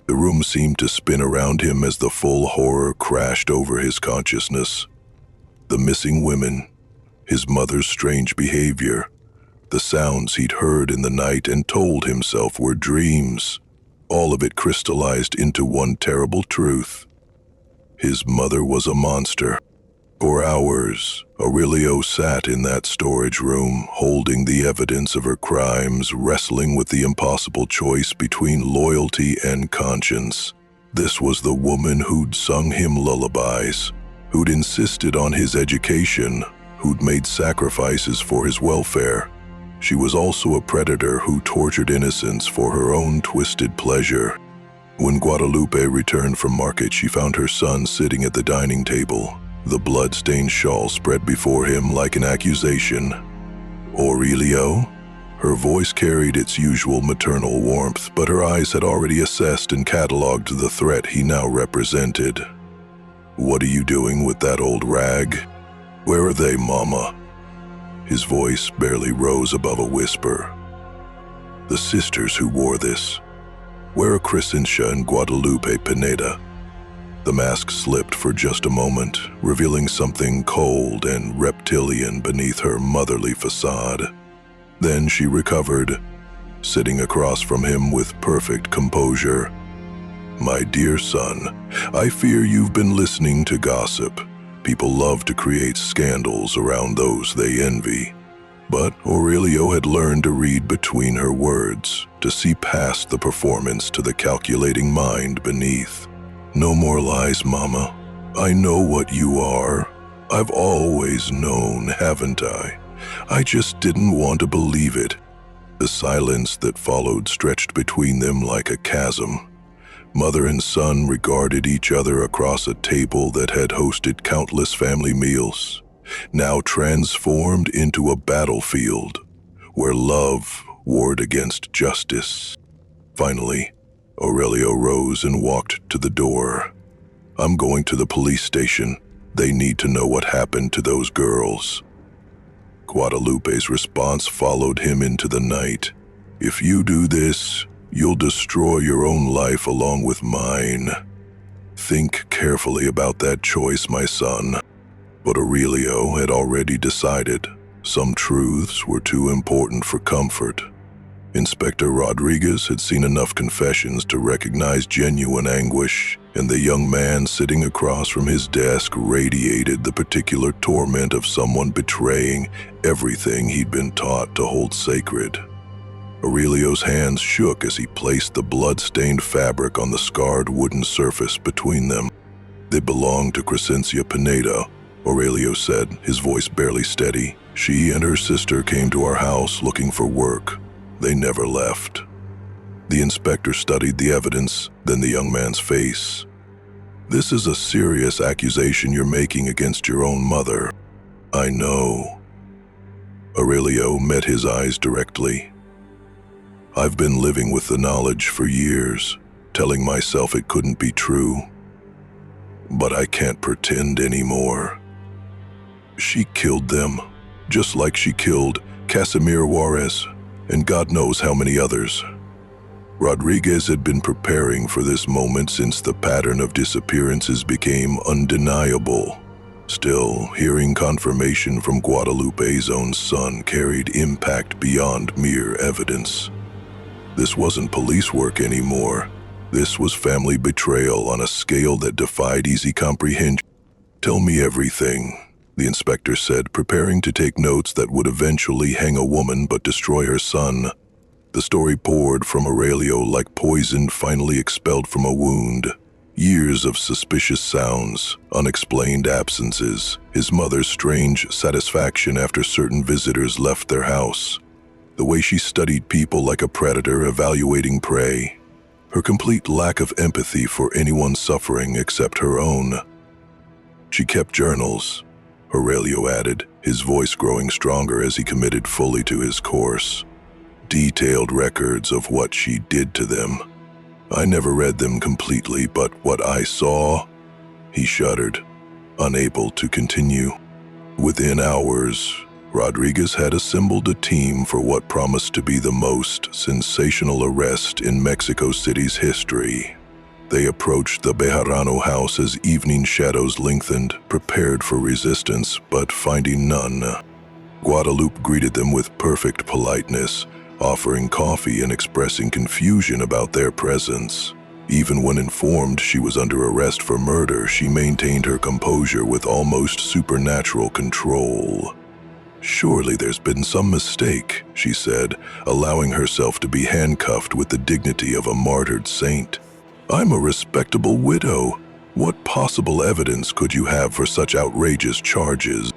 The room seemed to spin around him as the full horror crashed over his consciousness. The missing women, his mother's strange behavior, the sounds he'd heard in the night and told himself were dreams, all of it crystallized into one terrible truth. His mother was a monster. For hours, Aurelio sat in that storage room, holding the evidence of her crimes, wrestling with the impossible choice between loyalty and conscience. This was the woman who'd sung him lullabies, who'd insisted on his education, who'd made sacrifices for his welfare. She was also a predator who tortured innocents for her own twisted pleasure. When Guadalupe returned from market, she found her son sitting at the dining table, the blood-stained shawl spread before him like an accusation. "Aurelio?" Her voice carried its usual maternal warmth, but her eyes had already assessed and cataloged the threat he now represented. "What are you doing with that old rag? Where are they, Mama?" His voice barely rose above a whisper. "The sisters who wore this. Where are Crescencia and Guadalupe Pineda?" The mask slipped for just a moment, revealing something cold and reptilian beneath her motherly facade. Then she recovered, sitting across from him with perfect composure. "My dear son, I fear you've been listening to gossip. People love to create scandals around those they envy." But Aurelio had learned to read between her words, to see past the performance to the calculating mind beneath. "No more lies, Mama. I know what you are. I've always known, haven't I? I just didn't want to believe it." The silence that followed stretched between them like a chasm. Mother and son regarded each other across a table that had hosted countless family meals, now transformed into a battlefield where love warred against justice. Finally, Aurelio rose and walked to the door. "I'm going to the police station. They need to know what happened to those girls." Guadalupe's response followed him into the night. "If you do this, you'll destroy your own life along with mine. Think carefully about that choice, my son." But Aurelio had already decided. Some truths were too important for comfort. Inspector Rodriguez had seen enough confessions to recognize genuine anguish, and the young man sitting across from his desk radiated the particular torment of someone betraying everything he'd been taught to hold sacred. Aurelio's hands shook as he placed the blood-stained fabric on the scarred wooden surface between them. "They belong to Crescencia Pineda," Aurelio said, his voice barely steady. "She and her sister came to our house looking for work. They never left." The inspector studied the evidence, then the young man's face. "This is a serious accusation you're making against your own mother." "I know." Aurelio met his eyes directly. "I've been living with the knowledge for years, telling myself it couldn't be true. But I can't pretend anymore. She killed them, just like she killed Casimir Juarez, and God knows how many others." Rodriguez had been preparing for this moment since the pattern of disappearances became undeniable. Still, hearing confirmation from Guadalupe's own son carried impact beyond mere evidence. This wasn't police work anymore. This was family betrayal on a scale that defied easy comprehension. "Tell me everything," the inspector said, preparing to take notes that would eventually hang a woman but destroy her son. The story poured from Aurelio like poison finally expelled from a wound. Years of suspicious sounds, unexplained absences, his mother's strange satisfaction after certain visitors left their house, the way she studied people like a predator evaluating prey, her complete lack of empathy for anyone suffering except her own. "She kept journals," Aurelio added, his voice growing stronger as he committed fully to his course. "Detailed records of what she did to them. I never read them completely, but what I saw..." He shuddered, unable to continue. Within hours, Rodriguez had assembled a team for what promised to be the most sensational arrest in Mexico City's history. They approached the Bejarano house as evening shadows lengthened, prepared for resistance, but finding none. Guadalupe greeted them with perfect politeness, offering coffee and expressing confusion about their presence. Even when informed she was under arrest for murder, she maintained her composure with almost supernatural control. "Surely there's been some mistake," she said, allowing herself to be handcuffed with the dignity of a martyred saint. "I'm a respectable widow. What possible evidence could you have for such outrageous charges?"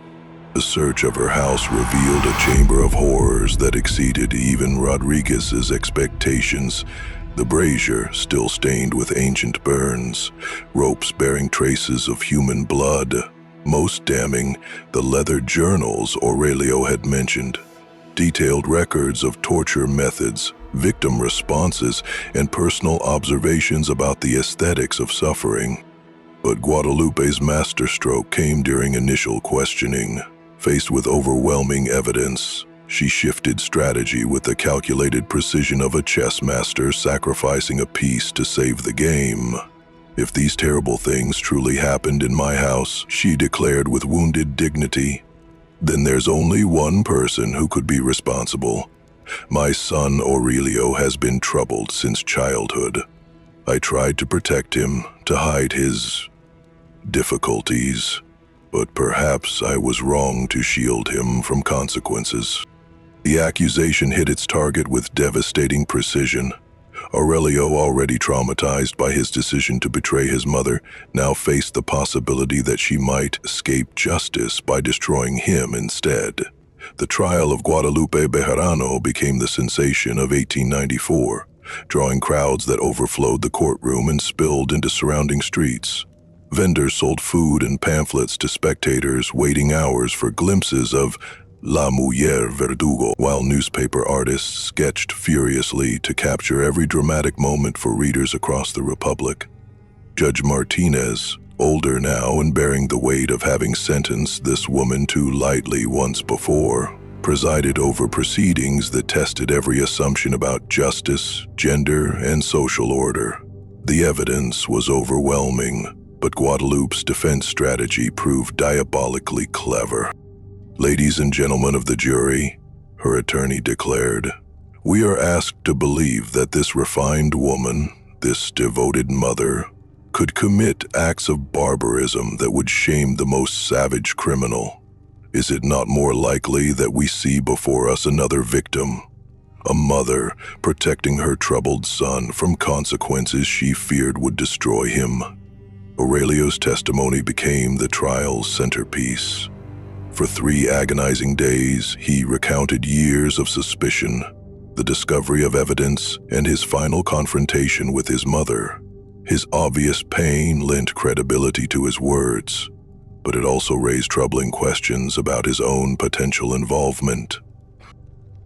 The search of her house revealed a chamber of horrors that exceeded even Rodriguez's expectations. The brazier, still stained with ancient burns, ropes bearing traces of human blood. Most damning, the leather journals Aurelio had mentioned. Detailed records of torture methods, victim responses, and personal observations about the aesthetics of suffering. But Guadalupe's masterstroke came during initial questioning. Faced with overwhelming evidence, she shifted strategy with the calculated precision of a chess master sacrificing a piece to save the game. "If these terrible things truly happened in my house," she declared with wounded dignity, "then there's only one person who could be responsible. My son Aurelio has been troubled since childhood. I tried to protect him, to hide his difficulties. But perhaps I was wrong to shield him from consequences." The accusation hit its target with devastating precision. Aurelio, already traumatized by his decision to betray his mother, now faced the possibility that she might escape justice by destroying him instead. The trial of Guadalupe Bejarano became the sensation of 1894, drawing crowds that overflowed the courtroom and spilled into surrounding streets. Vendors sold food and pamphlets to spectators, waiting hours for glimpses of La Mujer Verdugo, while newspaper artists sketched furiously to capture every dramatic moment for readers across the Republic. Judge Martinez, older now and bearing the weight of having sentenced this woman too lightly once before, presided over proceedings that tested every assumption about justice, gender, and social order. The evidence was overwhelming, but Guadalupe's defense strategy proved diabolically clever. "Ladies and gentlemen of the jury," her attorney declared, "we are asked to believe that this refined woman, this devoted mother, could commit acts of barbarism that would shame the most savage criminal. Is it not more likely that we see before us another victim? a mother protecting her troubled son from consequences she feared would destroy him. Aurelio's testimony became the trial's centerpiece. For 3 agonizing days, he recounted years of suspicion, the discovery of evidence, and his final confrontation with his mother. His obvious pain lent credibility to his words, but it also raised troubling questions about his own potential involvement.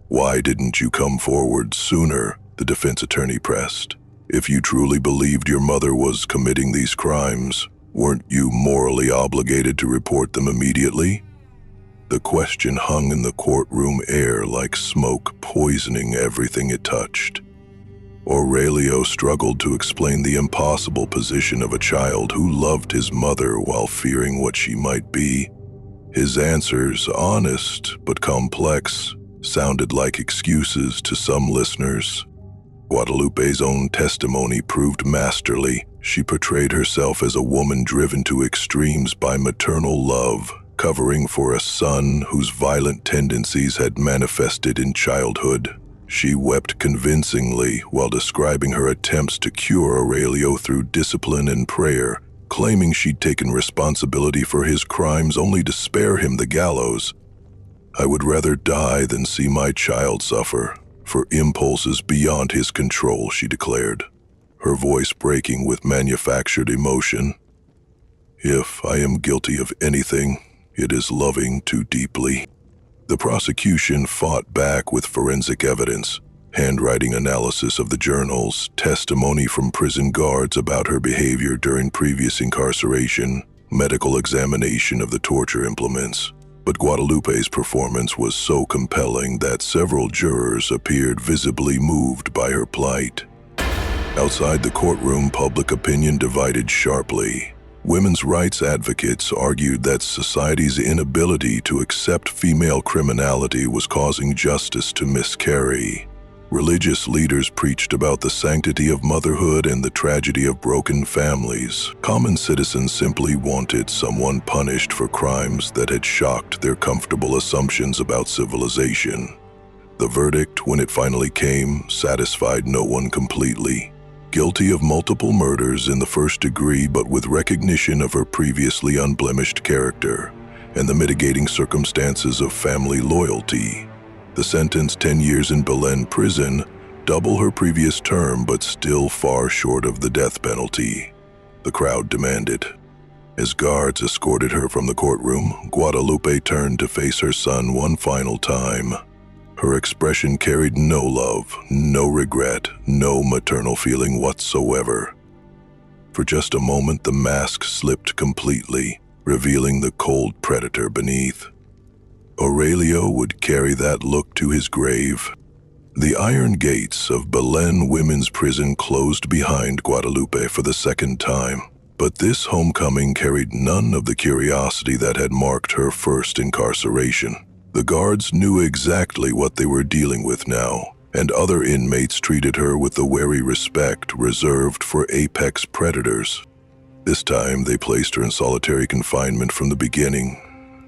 "Why didn't you come forward sooner?" the defense attorney pressed. "If you truly believed your mother was committing these crimes, weren't you morally obligated to report them immediately?" The question hung in the courtroom air like smoke poisoning everything it touched. Aurelio struggled to explain the impossible position of a child who loved his mother while fearing what she might be. His answers, honest but complex, sounded like excuses to some listeners. Guadalupe's own testimony proved masterly. She portrayed herself as a woman driven to extremes by maternal love, covering for a son whose violent tendencies had manifested in childhood. She wept convincingly while describing her attempts to cure Aurelio through discipline and prayer, claiming she'd taken responsibility for his crimes only to spare him the gallows. "I would rather die than see my child suffer for impulses beyond his control," she declared, her voice breaking with manufactured emotion. "If I am guilty of anything, it is loving too deeply." The prosecution fought back with forensic evidence, handwriting analysis of the journals, testimony from prison guards about her behavior during previous incarceration, medical examination of the torture implements. But Guadalupe's performance was so compelling that several jurors appeared visibly moved by her plight. Outside the courtroom, public opinion divided sharply. Women's rights advocates argued that society's inability to accept female criminality was causing justice to miscarry. Religious leaders preached about the sanctity of motherhood and the tragedy of broken families. Common citizens simply wanted someone punished for crimes that had shocked their comfortable assumptions about civilization. The verdict, when it finally came, satisfied no one completely. Guilty of multiple murders in the first degree, but with recognition of her previously unblemished character and the mitigating circumstances of family loyalty. The sentence, 10 years in Belen prison, double her previous term, but still far short of the death penalty, the crowd demanded. As guards escorted her from the courtroom, Guadalupe turned to face her son one final time. Her expression carried no love, no regret, no maternal feeling whatsoever. For just a moment, the mask slipped completely, revealing the cold predator beneath. Aurelio would carry that look to his grave. The iron gates of Belen Women's Prison closed behind Guadalupe for the second time, but this homecoming carried none of the curiosity that had marked her first incarceration. The guards knew exactly what they were dealing with now, and other inmates treated her with the wary respect reserved for apex predators. This time, they placed her in solitary confinement from the beginning,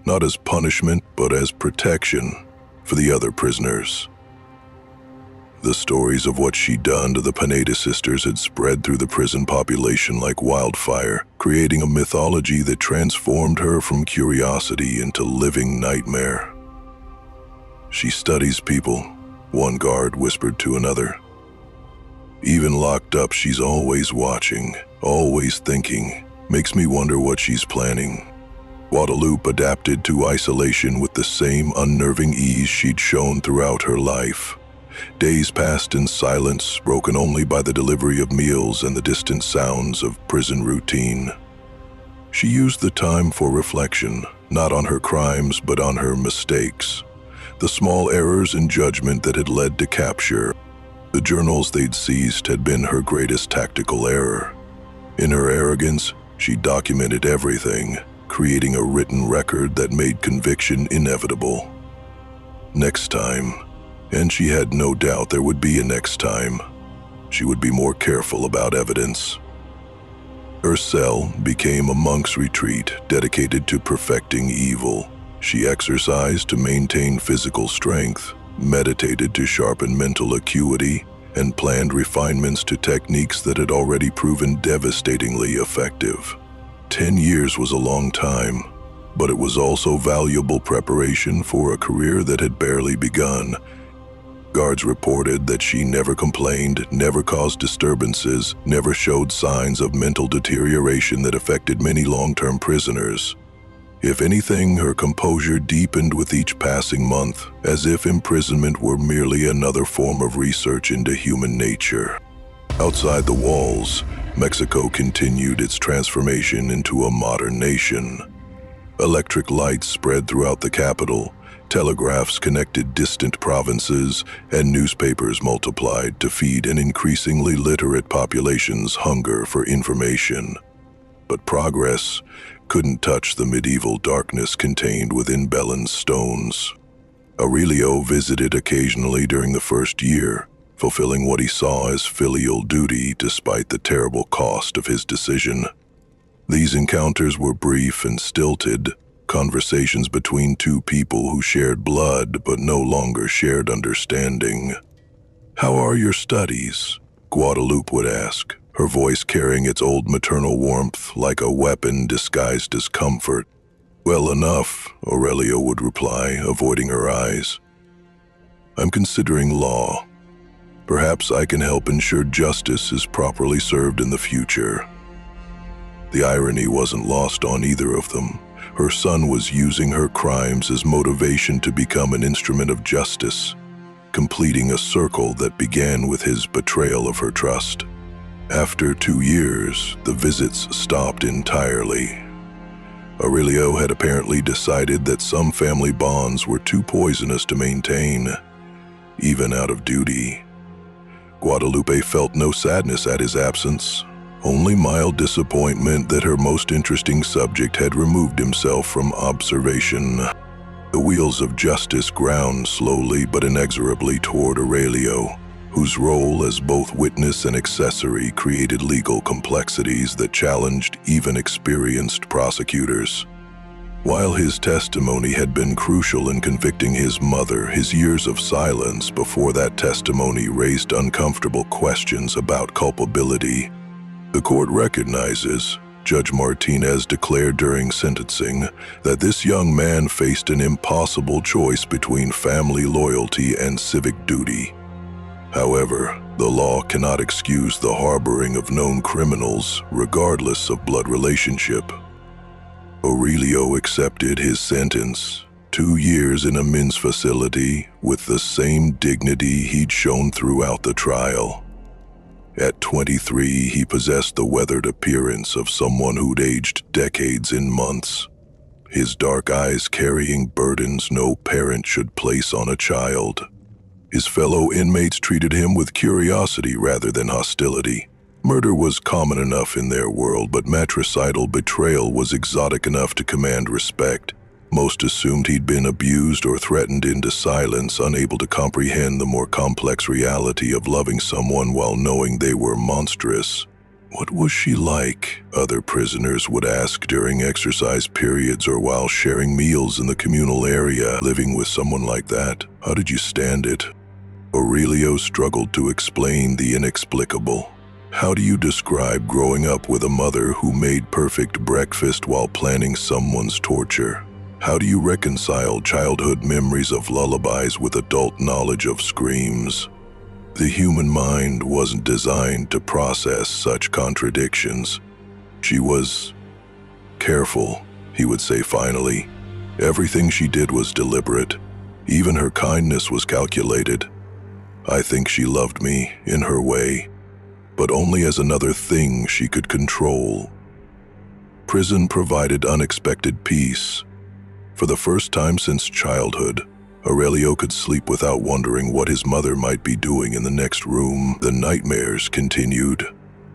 not as punishment, but as protection for the other prisoners. The stories of what she'd done to the Pineda sisters had spread through the prison population like wildfire, creating a mythology that transformed her from curiosity into living nightmare. "She studies people," one guard whispered to another. "Even locked up, she's always watching, always thinking. Makes me wonder what she's planning." Guadalupe adapted to isolation with the same unnerving ease she'd shown throughout her life. Days passed in silence, broken only by the delivery of meals and the distant sounds of prison routine. She used the time for reflection, not on her crimes, but on her mistakes. The small errors in judgment that had led to capture. The journals they'd seized had been her greatest tactical error. In her arrogance, she documented everything, creating a written record that made conviction inevitable. Next time, and she had no doubt there would be a next time, she would be more careful about evidence. Her cell became a monk's retreat dedicated to perfecting evil. She exercised to maintain physical strength, meditated to sharpen mental acuity, and planned refinements to techniques that had already proven devastatingly effective. 10 years was a long time, but it was also valuable preparation for a career that had barely begun. Guards reported that she never complained, never caused disturbances, never showed signs of mental deterioration that affected many long-term prisoners. If anything, her composure deepened with each passing month, as if imprisonment were merely another form of research into human nature. Outside the walls, Mexico continued its transformation into a modern nation. Electric lights spread throughout the capital, telegraphs connected distant provinces, and newspapers multiplied to feed an increasingly literate population's hunger for information. But progress couldn't touch the medieval darkness contained within Belen's stones. Aurelio visited occasionally during the first year, fulfilling what he saw as filial duty despite the terrible cost of his decision. These encounters were brief and stilted, conversations between two people who shared blood but no longer shared understanding. "How are your studies?" Guadalupe would ask, her voice carrying its old maternal warmth like a weapon disguised as comfort. "Well enough," Aurelio would reply, avoiding her eyes. "I'm considering law. Perhaps I can help ensure justice is properly served in the future." The irony wasn't lost on either of them. Her son was using her crimes as motivation to become an instrument of justice, completing a circle that began with his betrayal of her trust. After 2 years, the visits stopped entirely. Aurelio had apparently decided that some family bonds were too poisonous to maintain, even out of duty. Guadalupe felt no sadness at his absence, only mild disappointment that her most interesting subject had removed himself from observation. The wheels of justice ground slowly but inexorably toward Aurelio, whose role as both witness and accessory created legal complexities that challenged even experienced prosecutors. While his testimony had been crucial in convicting his mother, his years of silence before that testimony raised uncomfortable questions about culpability. The court recognizes, Judge Martinez declared during sentencing, that this young man faced an impossible choice between family loyalty and civic duty. However, the law cannot excuse the harboring of known criminals, regardless of blood relationship. Aurelio accepted his sentence, 2 years in a men's facility, with the same dignity he'd shown throughout the trial. At 23, he possessed the weathered appearance of someone who'd aged decades in months, his dark eyes carrying burdens no parent should place on a child. His fellow inmates treated him with curiosity rather than hostility. Murder was common enough in their world, but matricidal betrayal was exotic enough to command respect. Most assumed he'd been abused or threatened into silence, unable to comprehend the more complex reality of loving someone while knowing they were monstrous. "What was she like?" other prisoners would ask during exercise periods or while sharing meals in the communal area. "Living with someone like that, how did you stand it?" Aurelio struggled to explain the inexplicable. How do you describe growing up with a mother who made perfect breakfast while planning someone's torture? How do you reconcile childhood memories of lullabies with adult knowledge of screams? The human mind wasn't designed to process such contradictions. "She was careful," he would say finally. "Everything she did was deliberate. Even her kindness was calculated. I think she loved me in her way, but only as another thing she could control." Prison provided unexpected peace. For the first time since childhood, Aurelio could sleep without wondering what his mother might be doing in the next room. The nightmares continued.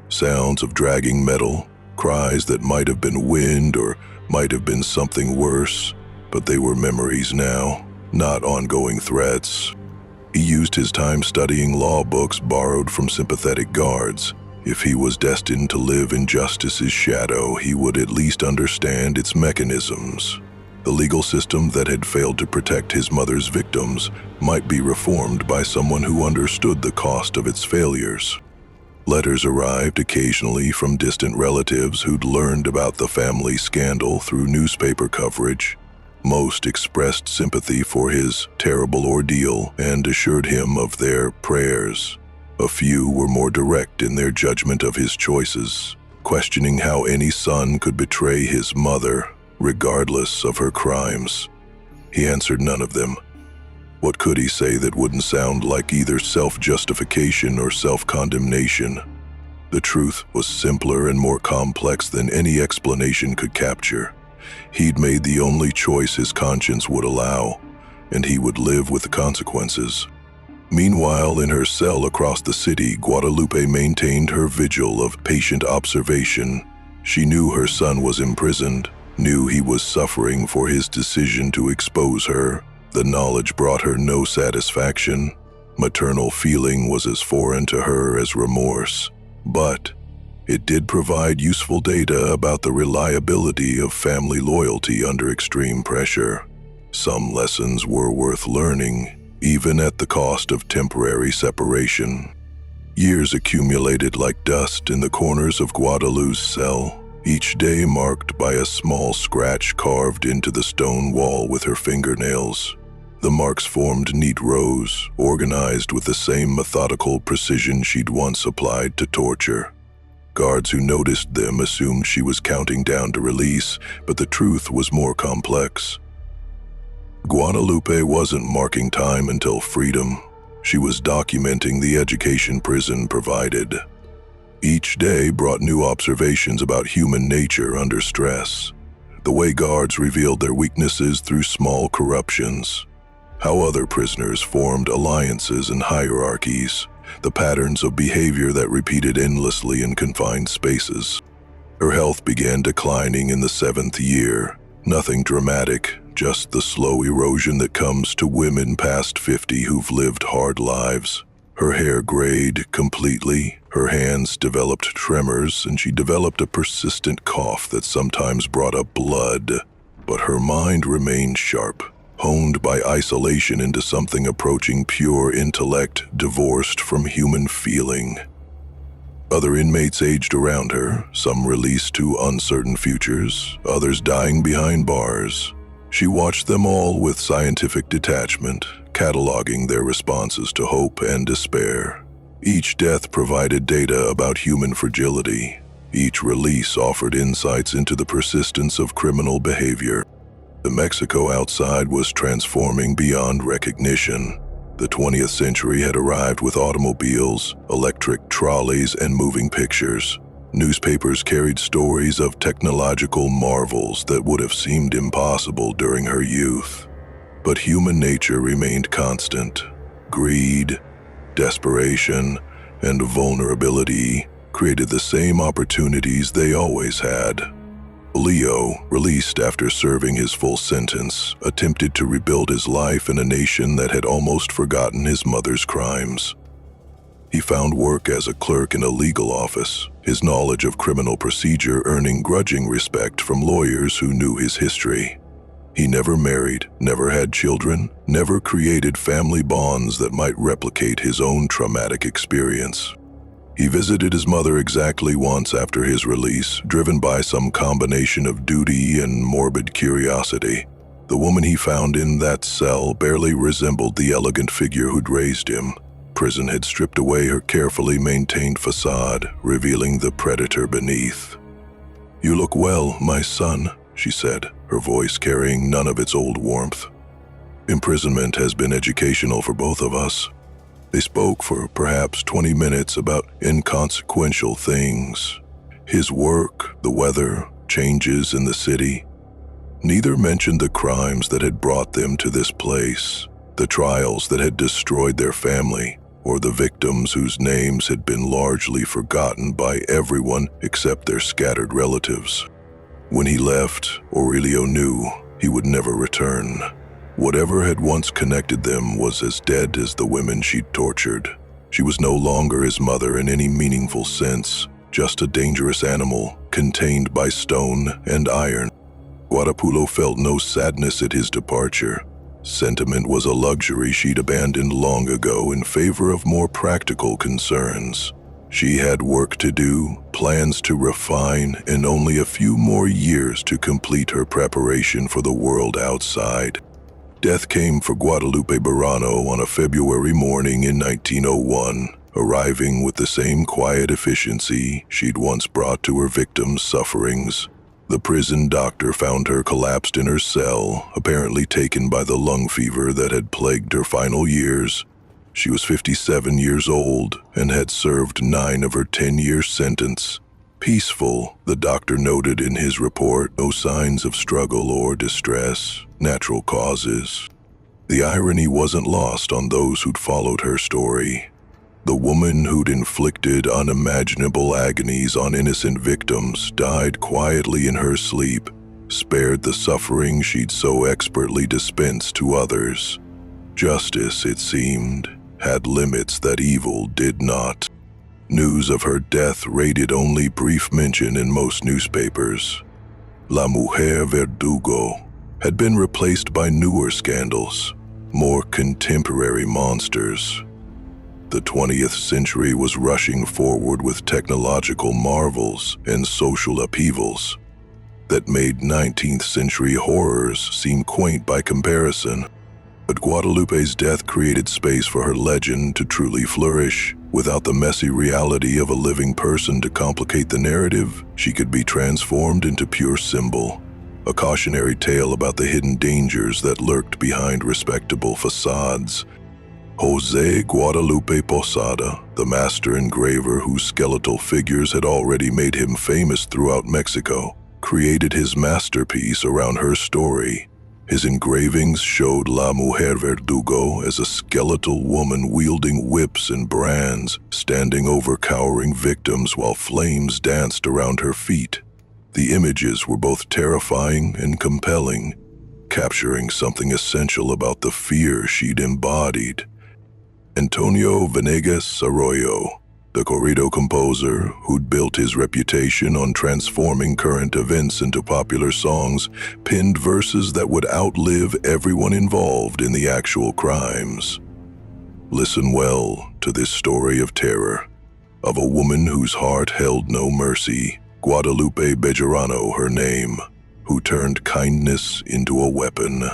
Sounds of dragging metal, cries that might have been wind or might have been something worse, but they were memories now, not ongoing threats. He used his time studying law books borrowed from sympathetic guards. If he was destined to live in justice's shadow, he would at least understand its mechanisms. The legal system that had failed to protect his mother's victims might be reformed by someone who understood the cost of its failures. Letters arrived occasionally from distant relatives who'd learned about the family scandal through newspaper coverage. Most expressed sympathy for his terrible ordeal and assured him of their prayers. A few were more direct in their judgment of his choices, questioning how any son could betray his mother, regardless of her crimes. He answered none of them. What could he say that wouldn't sound like either self-justification or self-condemnation? The truth was simpler and more complex than any explanation could capture. He'd made the only choice his conscience would allow, and he would live with the consequences. Meanwhile, in her cell across the city, Guadalupe maintained her vigil of patient observation. She knew her son was imprisoned, knew he was suffering for his decision to expose her. The knowledge brought her no satisfaction. Maternal feeling was as foreign to her as remorse. But it did provide useful data about the reliability of family loyalty under extreme pressure. Some lessons were worth learning, even at the cost of temporary separation. Years accumulated like dust in the corners of Guadalupe's cell, each day marked by a small scratch carved into the stone wall with her fingernails. The marks formed neat rows, organized with the same methodical precision she'd once applied to torture. Guards who noticed them assumed she was counting down to release, but the truth was more complex. Guadalupe wasn't marking time until freedom. She was documenting the education prison provided. Each day brought new observations about human nature under stress. The way guards revealed their weaknesses through small corruptions. How other prisoners formed alliances and hierarchies. The patterns of behavior that repeated endlessly in confined spaces. Her health began declining in the 7th year. Nothing dramatic, just the slow erosion that comes to women past 50 who've lived hard lives. Her hair grayed completely, her hands developed tremors, and she developed a persistent cough that sometimes brought up blood. But her mind remained sharp, honed by isolation into something approaching pure intellect divorced from human feeling. Other inmates aged around her, some released to uncertain futures, others dying behind bars. She watched them all with scientific detachment, cataloging their responses to hope and despair. Each death provided data about human fragility. Each release offered insights into the persistence of criminal behavior. The Mexico outside was transforming beyond recognition. The 20th century had arrived with automobiles, electric trolleys, and moving pictures. Newspapers carried stories of technological marvels that would have seemed impossible during her youth. But human nature remained constant. Greed, desperation, and vulnerability created the same opportunities they always had. Leo, released after serving his full sentence, attempted to rebuild his life in a nation that had almost forgotten his mother's crimes. He found work as a clerk in a legal office, his knowledge of criminal procedure earning grudging respect from lawyers who knew his history. He never married, never had children, never created family bonds that might replicate his own traumatic experience. He visited his mother exactly once after his release, driven by some combination of duty and morbid curiosity. The woman he found in that cell barely resembled the elegant figure who'd raised him. Prison had stripped away her carefully maintained facade, revealing the predator beneath. "You look well, my son," she said, her voice carrying none of its old warmth. "Imprisonment has been educational for both of us." They spoke for perhaps 20 minutes about inconsequential things. His work, the weather, changes in the city. Neither mentioned the crimes that had brought them to this place, the trials that had destroyed their family, or the victims whose names had been largely forgotten by everyone except their scattered relatives. When he left, Aurelio knew he would never return. Whatever had once connected them was as dead as the women she'd tortured. She was no longer his mother in any meaningful sense, just a dangerous animal contained by stone and iron. Guadalupe felt no sadness at his departure. Sentiment was a luxury she'd abandoned long ago in favor of more practical concerns. She had work to do, plans to refine, and only a few more years to complete her preparation for the world outside. Death came for Guadalupe Bejarano on a February morning in 1901, arriving with the same quiet efficiency she'd once brought to her victims' sufferings. The prison doctor found her collapsed in her cell, apparently taken by the lung fever that had plagued her final years. She was 57 years old and had served 9 of her 10-year sentence. Peaceful, the doctor noted in his report, no signs of struggle or distress, natural causes. The irony wasn't lost on those who'd followed her story. The woman who'd inflicted unimaginable agonies on innocent victims died quietly in her sleep, spared the suffering she'd so expertly dispensed to others. Justice, it seemed, had limits that evil did not. News of her death rated only brief mention in most newspapers. La Mujer Verdugo had been replaced by newer scandals, more contemporary monsters. The 20th century was rushing forward with technological marvels and social upheavals that made 19th century horrors seem quaint by comparison. But Guadalupe's death created space for her legend to truly flourish. Without the messy reality of a living person to complicate the narrative, she could be transformed into pure symbol, a cautionary tale about the hidden dangers that lurked behind respectable facades. José Guadalupe Posada, the master engraver whose skeletal figures had already made him famous throughout Mexico, created his masterpiece around her story. His engravings showed La Mujer Verdugo as a skeletal woman wielding whips and brands, standing over cowering victims while flames danced around her feet. The images were both terrifying and compelling, capturing something essential about the fear she'd embodied. Antonio Venegas Arroyo, the corrido composer who'd built his reputation on transforming current events into popular songs, penned verses that would outlive everyone involved in the actual crimes. Listen well to this story of terror, of a woman whose heart held no mercy, Guadalupe Bejarano her name, who turned kindness into a weapon.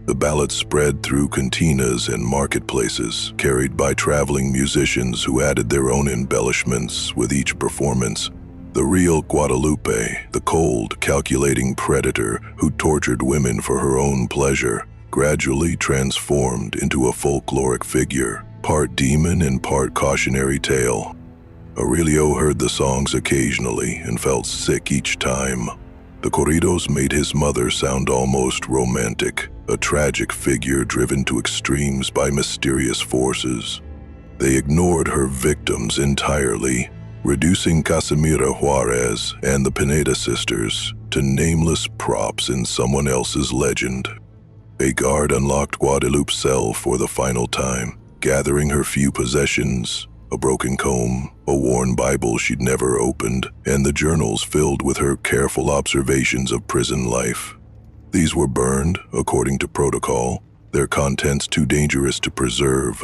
The ballad spread through cantinas and marketplaces, carried by traveling musicians who added their own embellishments with each performance. The real Guadalupe, the cold, calculating predator who tortured women for her own pleasure, gradually transformed into a folkloric figure, part demon and part cautionary tale. Aurelio heard the songs occasionally and felt sick each time. The corridos made his mother sound almost romantic, a tragic figure driven to extremes by mysterious forces. They ignored her victims entirely, reducing Casimira Juarez and the Pineda sisters to nameless props in someone else's legend. A guard unlocked Guadalupe's cell for the final time, gathering her few possessions, a broken comb, a worn Bible she'd never opened, and the journals filled with her careful observations of prison life. These were burned, according to protocol, their contents too dangerous to preserve.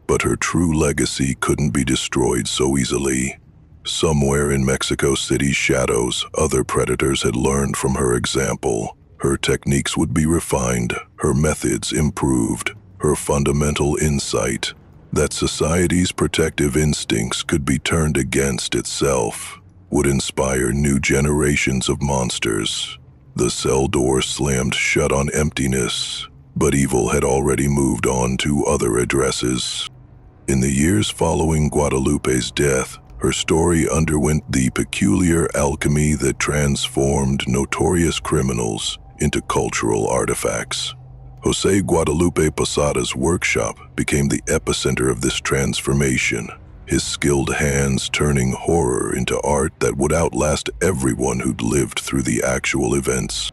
But her true legacy couldn't be destroyed so easily. Somewhere in Mexico City's shadows, other predators had learned from her example. Her techniques would be refined, her methods improved, her fundamental insight that society's protective instincts could be turned against itself would inspire new generations of monsters. The cell door slammed shut on emptiness, but evil had already moved on to other addresses. In the years following Guadalupe's death, her story underwent the peculiar alchemy that transformed notorious criminals into cultural artifacts. José Guadalupe Posada's workshop became the epicenter of this transformation, his skilled hands turning horror into art that would outlast everyone who'd lived through the actual events.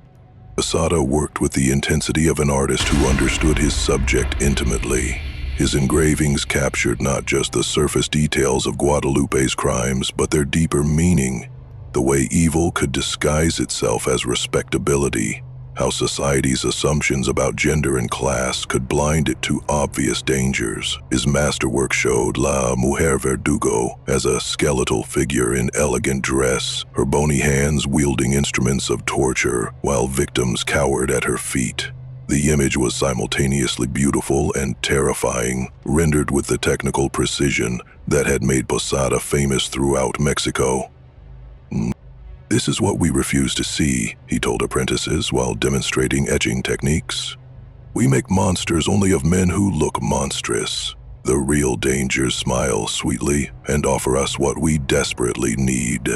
Posada worked with the intensity of an artist who understood his subject intimately. His engravings captured not just the surface details of Guadalupe's crimes, but their deeper meaning. the way evil could disguise itself as respectability, how society's assumptions about gender and class could blind it to obvious dangers. His masterwork showed La Mujer Verdugo as a skeletal figure in elegant dress, her bony hands wielding instruments of torture while victims cowered at her feet. The image was simultaneously beautiful and terrifying, rendered with the technical precision that had made Posada famous throughout Mexico. "This is what we refuse to see," he told apprentices while demonstrating etching techniques. "We make monsters only of men who look monstrous. The real dangers smile sweetly and offer us what we desperately need."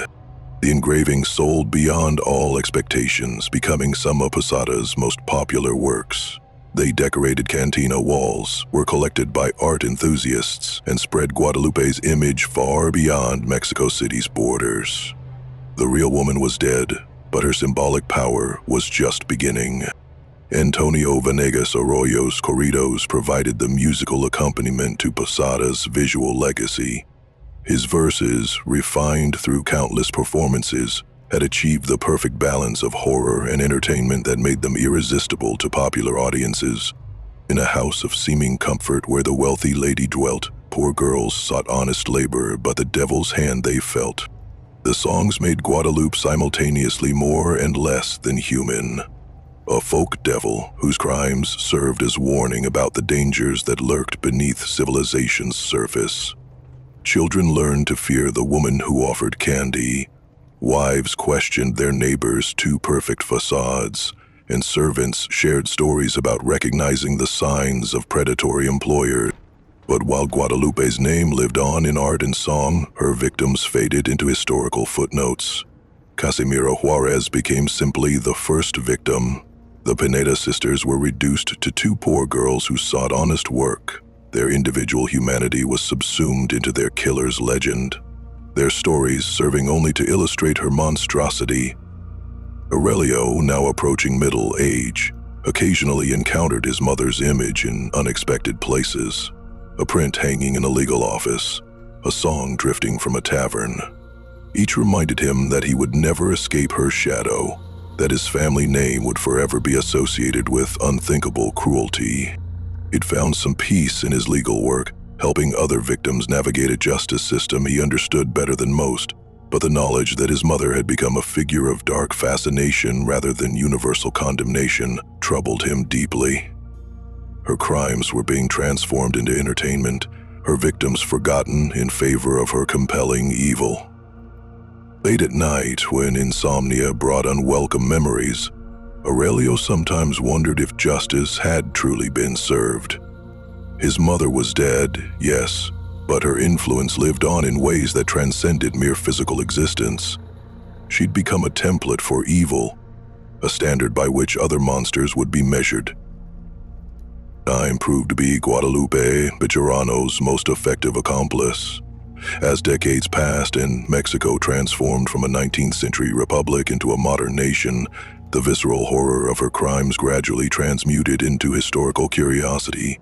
The engravings sold beyond all expectations, becoming some of Posada's most popular works. They decorated cantina walls, were collected by art enthusiasts, and spread Guadalupe's image far beyond Mexico City's borders. The real woman was dead, but her symbolic power was just beginning. Antonio Venegas Arroyo's corridos provided the musical accompaniment to Posada's visual legacy. His verses, refined through countless performances, had achieved the perfect balance of horror and entertainment that made them irresistible to popular audiences. In a house of seeming comfort where the wealthy lady dwelt, poor girls sought honest labor, but the devil's hand they felt. The songs made Guadalupe simultaneously more and less than human. A folk devil whose crimes served as warning about the dangers that lurked beneath civilization's surface. Children learned to fear the woman who offered candy. Wives questioned their neighbors' too perfect facades, and servants shared stories about recognizing the signs of predatory employers. But while Guadalupe's name lived on in art and song, her victims faded into historical footnotes. Casimira Juarez became simply the first victim. The Pineda sisters were reduced to two poor girls who sought honest work. Their individual humanity was subsumed into their killer's legend, their stories serving only to illustrate her monstrosity. Aurelio, now approaching middle age, occasionally encountered his mother's image in unexpected places. A print hanging in a legal office, a song drifting from a tavern. Each reminded him that he would never escape her shadow, that his family name would forever be associated with unthinkable cruelty. He'd found some peace in his legal work, helping other victims navigate a justice system he understood better than most, but the knowledge that his mother had become a figure of dark fascination rather than universal condemnation troubled him deeply. Her crimes were being transformed into entertainment, her victims forgotten in favor of her compelling evil. Late at night, when insomnia brought unwelcome memories, Aurelio sometimes wondered if justice had truly been served. His mother was dead, yes, but her influence lived on in ways that transcended mere physical existence. She'd become a template for evil, a standard by which other monsters would be measured. Time proved to be Guadalupe Bejarano's most effective accomplice. As decades passed and Mexico transformed from a 19th century republic into a modern nation, the visceral horror of her crimes gradually transmuted into historical curiosity.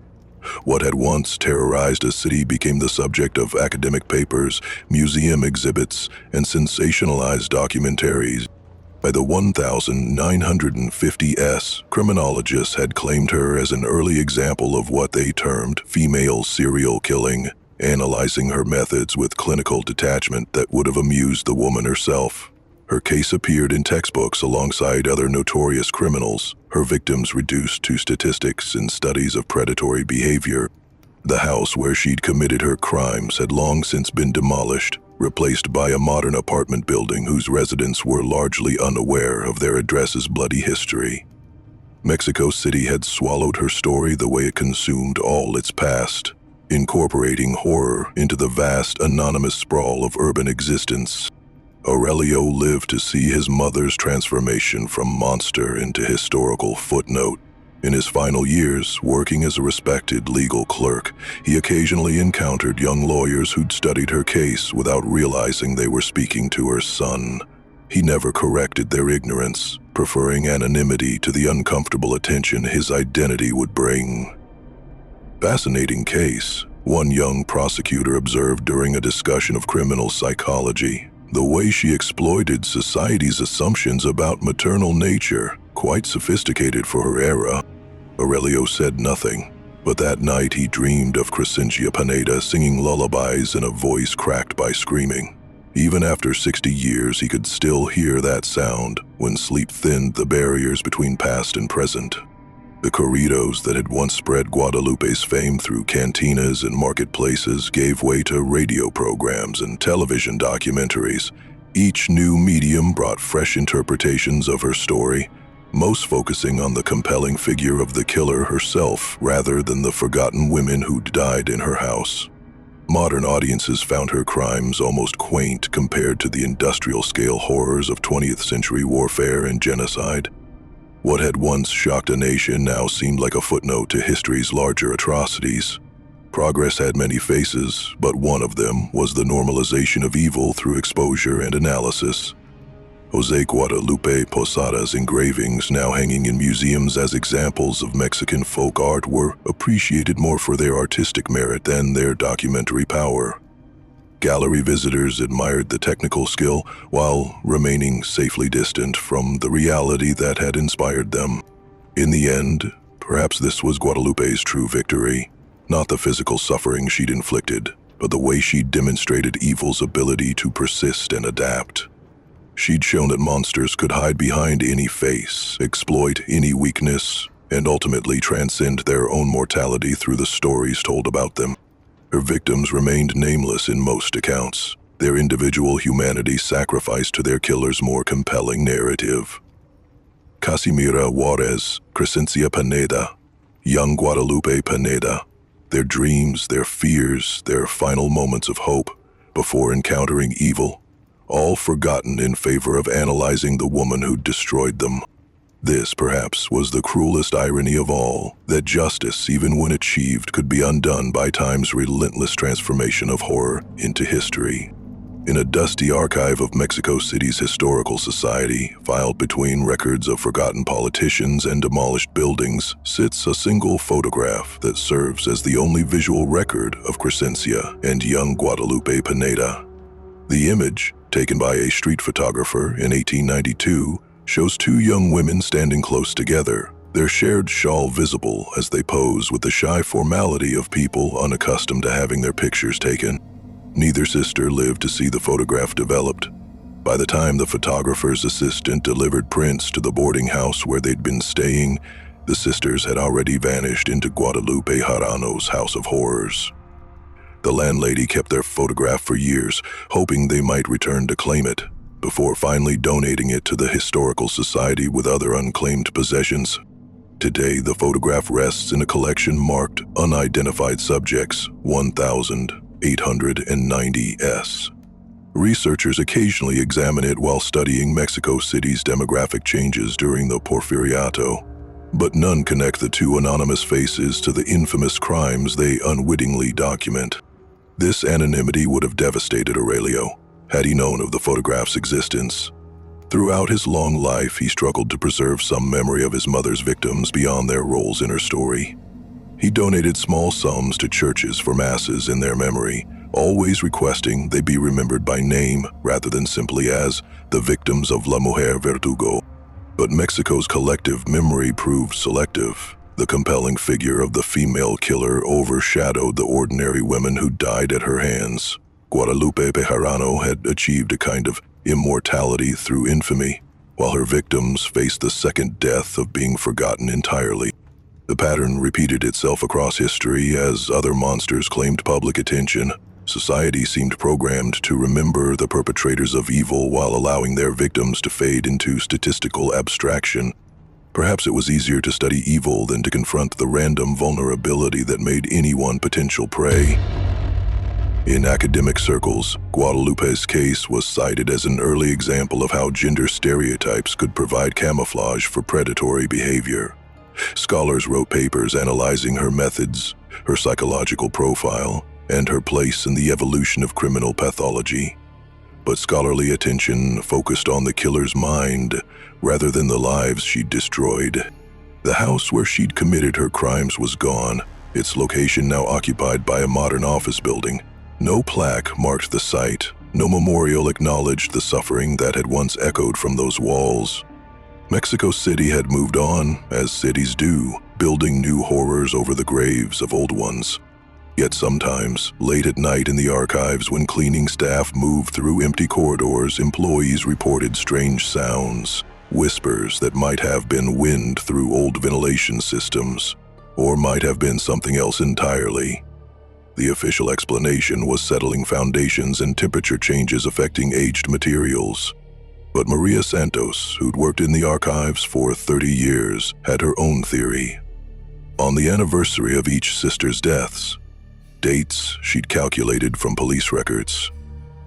What had once terrorized a city became the subject of academic papers, museum exhibits, and sensationalized documentaries. By the 1950s, criminologists had claimed her as an early example of what they termed female serial killing, analyzing her methods with clinical detachment that would have amused the woman herself. Her case appeared in textbooks alongside other notorious criminals, her victims reduced to statistics in studies of predatory behavior. The house where she'd committed her crimes had long since been demolished, replaced by a modern apartment building whose residents were largely unaware of their address's bloody history. Mexico City had swallowed her story the way it consumed all its past, incorporating horror into the vast anonymous sprawl of urban existence. Aurelio lived to see his mother's transformation from monster into historical footnote. In his final years, working as a respected legal clerk, he occasionally encountered young lawyers who'd studied her case without realizing they were speaking to her son. He never corrected their ignorance, preferring anonymity to the uncomfortable attention his identity would bring. Fascinating case, one young prosecutor observed during a discussion of criminal psychology. The way she exploited society's assumptions about maternal nature, quite sophisticated for her era. Aurelio said nothing, but that night he dreamed of Crescentia Pineda singing lullabies in a voice cracked by screaming. Even after 60 years, he could still hear that sound when sleep thinned the barriers between past and present. The corridos that had once spread Guadalupe's fame through cantinas and marketplaces gave way to radio programs and television documentaries. Each new medium brought fresh interpretations of her story, most focusing on the compelling figure of the killer herself rather than the forgotten women who'd died in her house. Modern audiences found her crimes almost quaint compared to the industrial-scale horrors of 20th century warfare and genocide. What had once shocked a nation now seemed like a footnote to history's larger atrocities. Progress had many faces, but one of them was the normalization of evil through exposure and analysis. José Guadalupe Posada's engravings, now hanging in museums as examples of Mexican folk art, were appreciated more for their artistic merit than their documentary power. Gallery visitors admired the technical skill while remaining safely distant from the reality that had inspired them. In the end, perhaps this was Guadalupe's true victory, not the physical suffering she'd inflicted, but the way she demonstrated evil's ability to persist and adapt. She'd shown that monsters could hide behind any face, exploit any weakness, and ultimately transcend their own mortality through the stories told about them. Her victims remained nameless in most accounts, their individual humanity sacrificed to their killer's more compelling narrative. Casimira Juarez, Crescencia Pineda, young Guadalupe Pineda, their dreams, their fears, their final moments of hope before encountering evil, all forgotten in favor of analyzing the woman who'd destroyed them. This, perhaps, was the cruelest irony of all, that justice, even when achieved, could be undone by time's relentless transformation of horror into history. In a dusty archive of Mexico City's historical society, filed between records of forgotten politicians and demolished buildings, sits a single photograph that serves as the only visual record of Crescencia and young Guadalupe Pineda. The image, taken by a street photographer in 1892, shows two young women standing close together, their shared shawl visible as they pose with the shy formality of people unaccustomed to having their pictures taken. Neither sister lived to see the photograph developed. By the time the photographer's assistant delivered prints to the boarding house where they'd been staying, the sisters had already vanished into Guadalupe Bejarano's house of horrors. The landlady kept their photograph for years, hoping they might return to claim it, before finally donating it to the Historical Society with other unclaimed possessions. Today, the photograph rests in a collection marked Unidentified Subjects 1890S. Researchers occasionally examine it while studying Mexico City's demographic changes during the Porfiriato, but none connect the two anonymous faces to the infamous crimes they unwittingly document. This anonymity would have devastated Aurelio had he known of the photograph's existence. Throughout his long life, he struggled to preserve some memory of his mother's victims beyond their roles in her story. He donated small sums to churches for masses in their memory, always requesting they be remembered by name rather than simply as the victims of La Mujer Verdugo. But Mexico's collective memory proved selective. The compelling figure of the female killer overshadowed the ordinary women who died at her hands. Guadalupe Bejarano had achieved a kind of immortality through infamy, while her victims faced the second death of being forgotten entirely. The pattern repeated itself across history as other monsters claimed public attention. Society seemed programmed to remember the perpetrators of evil while allowing their victims to fade into statistical abstraction. Perhaps it was easier to study evil than to confront the random vulnerability that made anyone potential prey. In academic circles, Guadalupe's case was cited as an early example of how gender stereotypes could provide camouflage for predatory behavior. Scholars wrote papers analyzing her methods, her psychological profile, and her place in the evolution of criminal pathology. But scholarly attention focused on the killer's mind rather than the lives she'd destroyed. The house where she'd committed her crimes was gone, its location now occupied by a modern office building. No plaque marked the site, No memorial acknowledged the suffering that had once echoed from those walls. Mexico City had moved on, as cities do, building new horrors over the graves of old ones. Yet sometimes, late at night in the archives when cleaning staff moved through empty corridors, employees reported strange sounds, whispers that might have been wind through old ventilation systems, or might have been something else entirely. The official explanation was settling foundations and temperature changes affecting aged materials. But Maria Santos, who'd worked in the archives for 30 years, had her own theory. On the anniversary of each sister's deaths, dates she'd calculated from police records,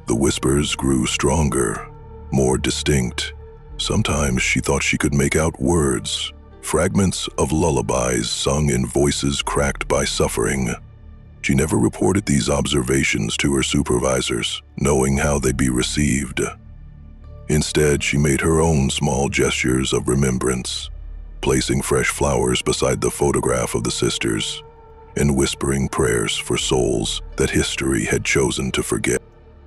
the whispers grew stronger, more distinct. Sometimes she thought she could make out words, fragments of lullabies sung in voices cracked by suffering. She never reported these observations to her supervisors, knowing how they'd be received. Instead, she made her own small gestures of remembrance, placing fresh flowers beside the photograph of the sisters, and whispering prayers for souls that history had chosen to forget.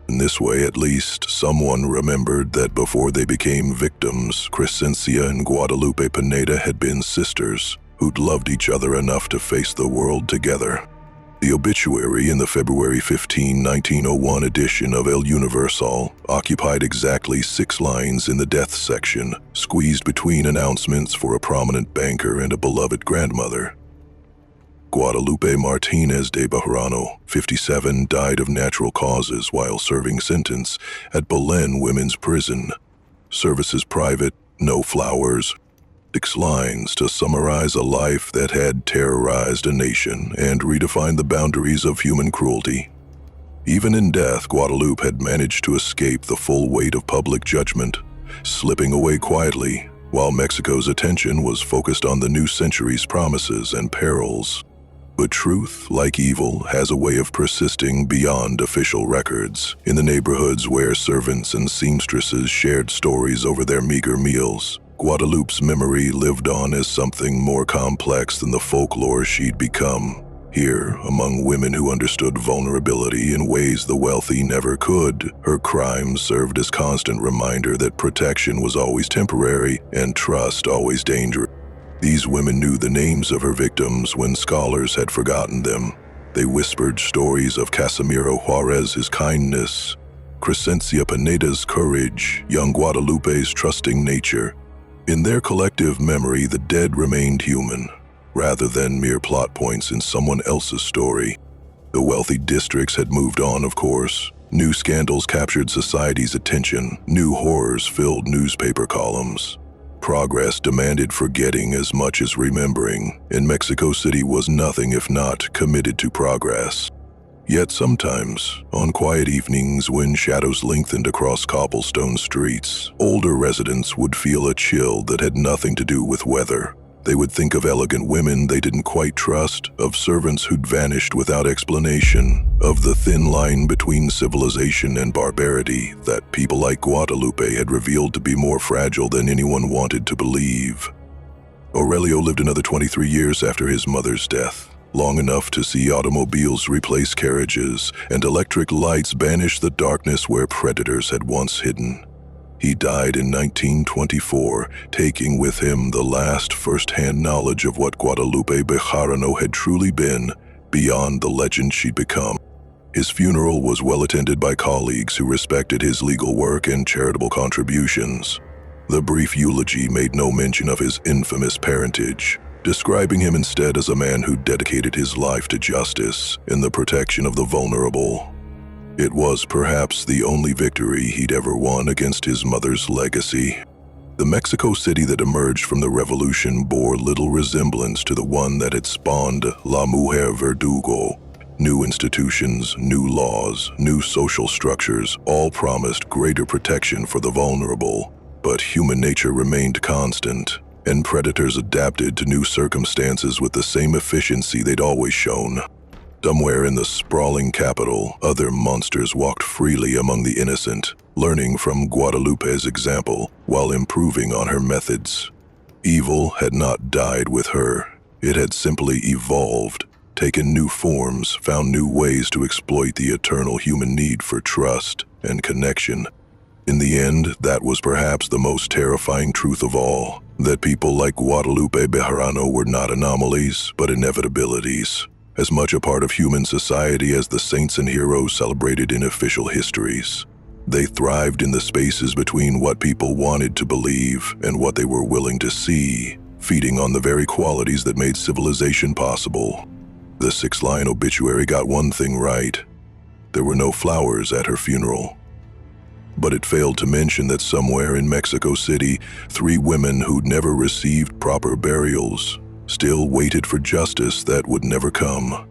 In this way, at least, someone remembered that before they became victims, Crescencia and Guadalupe Pineda had been sisters who'd loved each other enough to face the world together. The obituary in the February 15, 1901 edition of El Universal occupied exactly 6 lines in the death section, squeezed between announcements for a prominent banker and a beloved grandmother. Guadalupe Martinez de Bejarano, 57, died of natural causes while serving sentence at Belen Women's Prison. Services private, no flowers. 6 lines to summarize a life that had terrorized a nation and redefined the boundaries of human cruelty. Even in death, Guadalupe had managed to escape the full weight of public judgment, slipping away quietly, while Mexico's attention was focused on the new century's promises and perils. But truth, like evil, has a way of persisting beyond official records. In the neighborhoods where servants and seamstresses shared stories over their meager meals, Guadalupe's memory lived on as something more complex than the folklore she'd become. Here, among women who understood vulnerability in ways the wealthy never could, her crimes served as constant reminder that protection was always temporary and trust always dangerous. These women knew the names of her victims when scholars had forgotten them. They whispered stories of Casimiro Juarez's kindness, Crescencia Pineda's courage, young Guadalupe's trusting nature. In their collective memory, the dead remained human, rather than mere plot points in someone else's story. The wealthy districts had moved on, of course. New scandals captured society's attention. New horrors filled newspaper columns. Progress demanded forgetting as much as remembering, and Mexico City was nothing if not committed to progress. Yet sometimes, on quiet evenings when shadows lengthened across cobblestone streets, older residents would feel a chill that had nothing to do with weather. They would think of elegant women they didn't quite trust, of servants who'd vanished without explanation, of the thin line between civilization and barbarity that people like Guadalupe had revealed to be more fragile than anyone wanted to believe. Aurelio lived another 23 years after his mother's death, long enough to see automobiles replace carriages and electric lights banish the darkness where predators had once hidden. He died in 1924, taking with him the last first-hand knowledge of what Guadalupe Bejarano had truly been, beyond the legend she'd become. His funeral was well attended by colleagues who respected his legal work and charitable contributions. The brief eulogy made no mention of his infamous parentage, describing him instead as a man who dedicated his life to justice and the protection of the vulnerable. It was perhaps the only victory he'd ever won against his mother's legacy. The Mexico City that emerged from the revolution bore little resemblance to the one that had spawned La Mujer Verdugo. New institutions, new laws, new social structures, all promised greater protection for the vulnerable. But human nature remained constant, and predators adapted to new circumstances with the same efficiency they'd always shown. Somewhere in the sprawling capital, other monsters walked freely among the innocent, learning from Guadalupe's example while improving on her methods. Evil had not died with her. It had simply evolved, taken new forms, found new ways to exploit the eternal human need for trust and connection. In the end, that was perhaps the most terrifying truth of all, that people like Guadalupe Bejarano were not anomalies, but inevitabilities, as much a part of human society as the saints and heroes celebrated in official histories. They thrived in the spaces between what people wanted to believe and what they were willing to see, feeding on the very qualities that made civilization possible. The 6-line obituary got one thing right. There were no flowers at her funeral. But it failed to mention that somewhere in Mexico City, 3 women who'd never received proper burials still waited for justice that would never come.